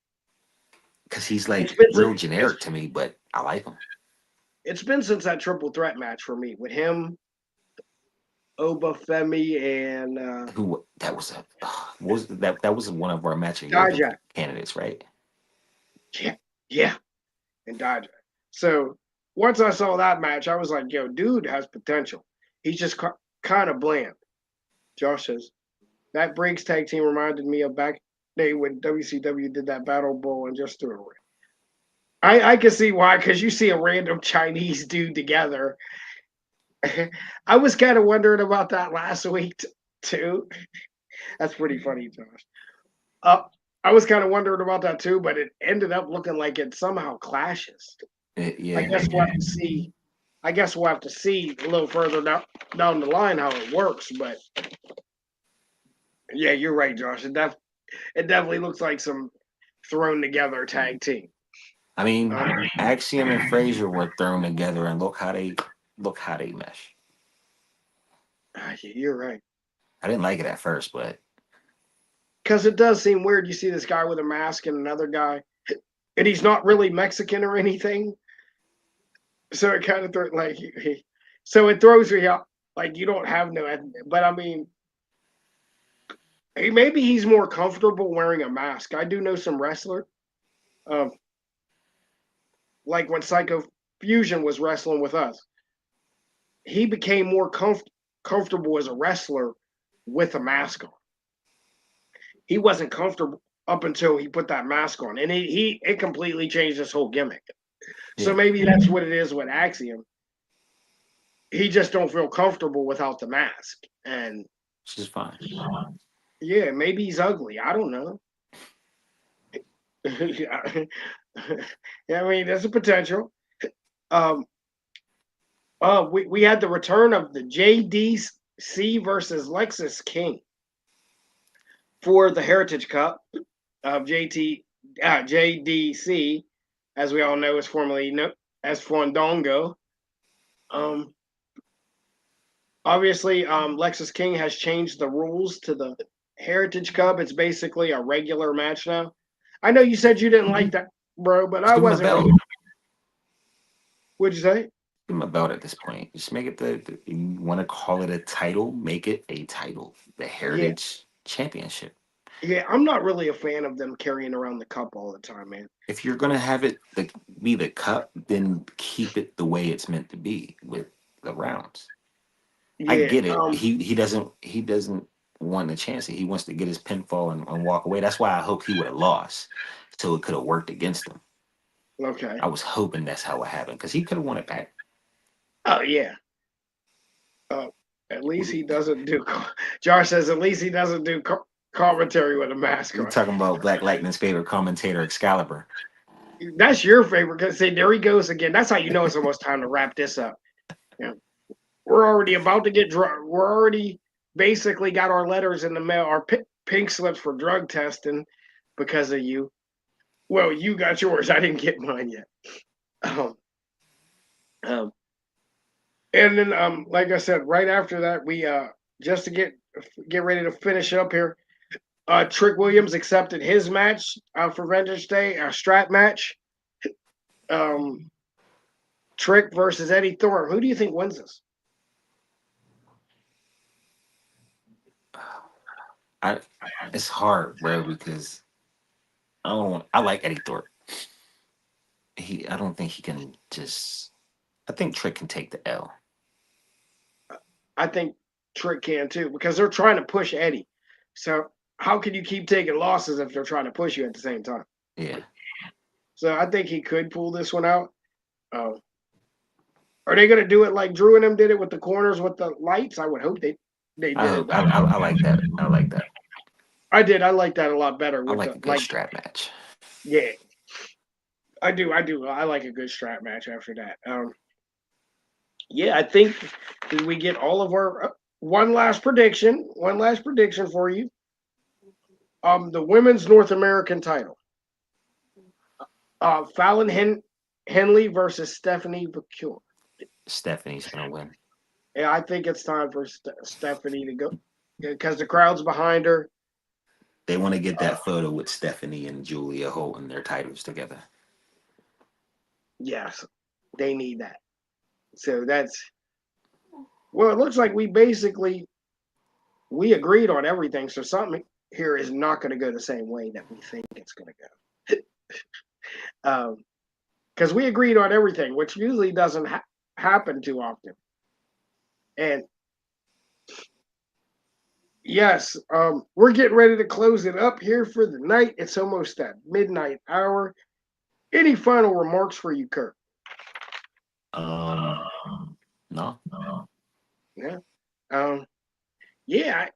because he's It's like been real generic to me, but I like him. it's been since that triple threat match for me with him, Obafemi, and Who that was a was that was one of our match of year Dijak. candidates, right? Yeah, yeah, and Dijak. So once I saw that match, I was like, yo, dude has potential. He's just kind of bland. Josh says that Briggs tag team reminded me of back day when WCW did that Battle Bowl and just threw it away. I can see why, because you see a random Chinese dude together. I was kind of wondering about that last week too. That's pretty funny, Josh. Uh, I was kind of wondering about that too, but it ended up looking like it somehow clashes. I Yeah, guess we'll have to see. I guess we'll have to see a little further down the line how it works. But yeah, you're right, Josh. It definitely looks like some thrown together tag team. I mean, Um, Axiom and Fraser were thrown together, and look how they mesh. you're right. I didn't like it at first, but Because it does seem weird. You see this guy with a mask and another guy, and he's not really Mexican or anything. So it kind of like so it throws me out like you don't have no. But I mean, maybe he's more comfortable wearing a mask. I do know some wrestler, um, like when Psycho Fusion was wrestling with us, he became more comfortable as a wrestler with a mask on. He wasn't comfortable up until he put that mask on, and it completely changed his whole gimmick. So yeah, maybe that's what it is with Axiom. He just don't feel comfortable without the mask, and which is fine. yeah, maybe he's ugly. I don't know. Yeah, I mean, there's a potential. Um, we had the return of the JDC versus Lexus King for the Heritage Cup of JDC, as we all know, is formerly known as Fondongo. Um, Obviously, Lexus King has changed the rules to the Heritage Cup. It's basically a regular match now. I know you said you didn't like that, bro, but Just I give him a wasn't belt. really. What'd you say? Give him a belt at this point. Just make it you want to call it a title, make it a title. The Yeah, Heritage Championship. yeah. I'm not really a fan of them carrying around the cup all the time, man. If you're gonna have it be the cup, then keep it the way it's meant to be with the rounds. I Yeah, get it. He doesn't want a chance. He wants to get his pinfall and walk away. That's why I hoped he would have lost, so it could have worked against him. okay. I was hoping that's how it happened because he could have won it back. Oh yeah. Uh, at least he doesn't do. Josh says at least he doesn't do commentary with a mask We're on. talking about Black Lightning's favorite commentator, Excalibur. That's your favorite. Cause see, there he goes again. That's how you know it's almost time to wrap this up. Yeah. We're already about to get drug. We're already basically got our letters in the mail, our pink slips for drug testing because of you. Well, you got yours. I didn't get mine yet. Um, um, and then, like I said, right after that, we just to get ready to finish up here. Trick Williams accepted his match for Vengeance Day, a strap match. Um, Trick versus Eddie Thorne. Who do you think wins this? I it's hard, bro, because I like Eddie Thorpe. I don't think he can just I think Trick can take the L. I think Trick can too because they're trying to push Eddie. So how can you keep taking losses if they're trying to push you at the same time? Yeah. So I think he could pull this one out. Uh, are they going to do it like Drew and them did it with the corners with the lights? I would hope they I did it. hope I like that. I like that. I did. I like that a lot better I with like the a good like. strap match. Yeah, I do. I do. I like a good strap match after that. Yeah, I think did we get all of our one last prediction? One last prediction for you. The women's North American title. Fallon Henley versus Stephanie McCure. Stephanie's gonna win. Yeah, I think it's time for Stephanie to go because the crowd's behind her. They want to get Uh, that photo with Stephanie and Julia holding their titles together. yes, they need that. So that's well. It looks like we agreed on everything. So something here is not going to go the same way that we think it's going to go. Because we agreed on everything, which usually doesn't happen too often. And yes, we're getting ready to close it up here for the night. It's almost that midnight hour. Any final remarks for you, Kurt? Um, no. Yeah. Um, yeah.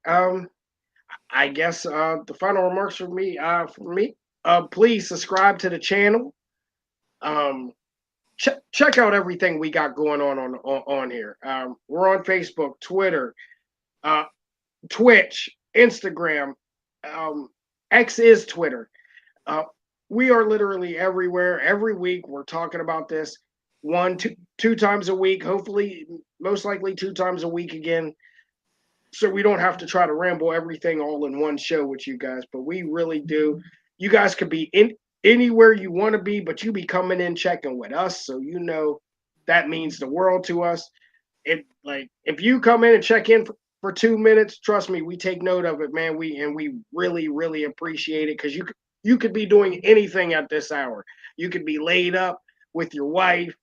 I guess the final remarks for me, please subscribe to the channel. Um, check out everything we got going on here. We're on Facebook, Twitter, uh, Twitch, Instagram. X is Twitter. Uh, we are literally everywhere. Every week we're talking about this two times a week. Hopefully, most likely 2 times a week again. So we don't have to try to ramble everything all in one show with you guys. But we really do. You guys could be in anywhere you want to be, but you be coming in checking with us, so you know that means the world to us. If you come in and check in for 2 minutes, trust me, we take note of it, man. We really really appreciate it because you could be doing anything at this hour. You could be laid up with your wife,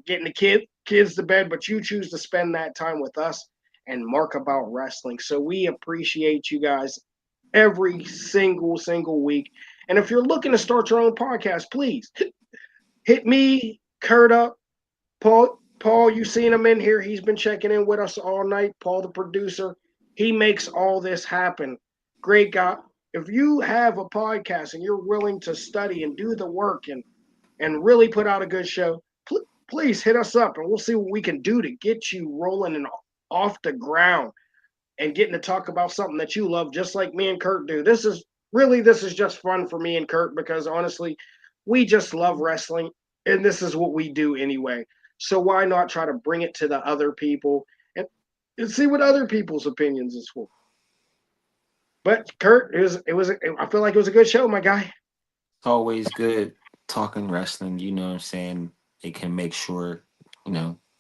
getting the kids to bed, but you choose to spend that time with us and Mark About Wrestling. So we appreciate you guys every single week. And if you're looking to start your own podcast, please hit me, Kurt up, Paul, you seen him in here. He's been checking in with us all night. Paul, the producer, he makes all this happen. Great guy. if you have a podcast and you're willing to study and do the work and really put out a good show, please hit us up and we'll see what we can do to get you rolling and off the ground and getting to talk about something that you love, just like me and Kurt do. This is just fun for me and Kurt because honestly, we just love wrestling and this is what we do anyway. So why not try to bring it to the other people and see what other people's opinions is for? But Kurt, I feel like it was a good show, my guy. It's always good talking wrestling. You know what I'm saying? It can make sure,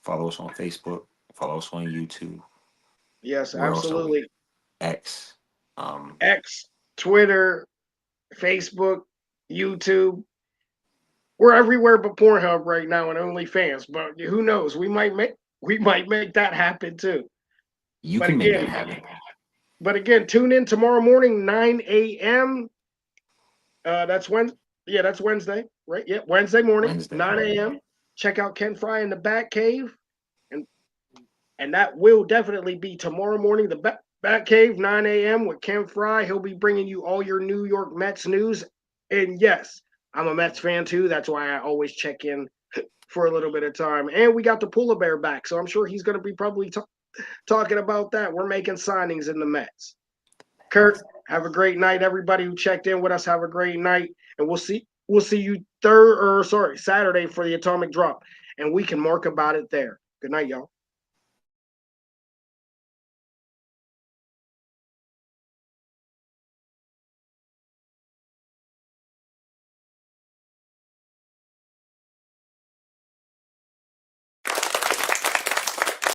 follow us on Facebook, follow us on YouTube. Yes, We're also absolutely. X. Um, X, Twitter, Facebook, YouTube. We're everywhere but Pornhub right now and OnlyFans. But who knows? We might make that happen too. you But can make again, that happen. tune in tomorrow morning, 9 a.m. That's Wednesday. Yeah, that's Wednesday, right? Yeah, Wednesday morning, Wednesday. 9 a.m. Check out Ken Fry in the Bat Cave, and that will definitely be tomorrow morning. The Bat Cave, 9 a.m. with Ken Fry. He'll be bringing you all your New York Mets news. And yes, I'm a Mets fan too. That's why I always check in for a little bit of time. And we got the Polar Bear back, so I'm sure he's going to be probably talking about that. We're making signings in the Mets. Kurt, have a great night. Everybody who checked in with us, have a great night, and we'll see you Saturday for the Atomic Drop, and we can mark about it there. Good night, y'all.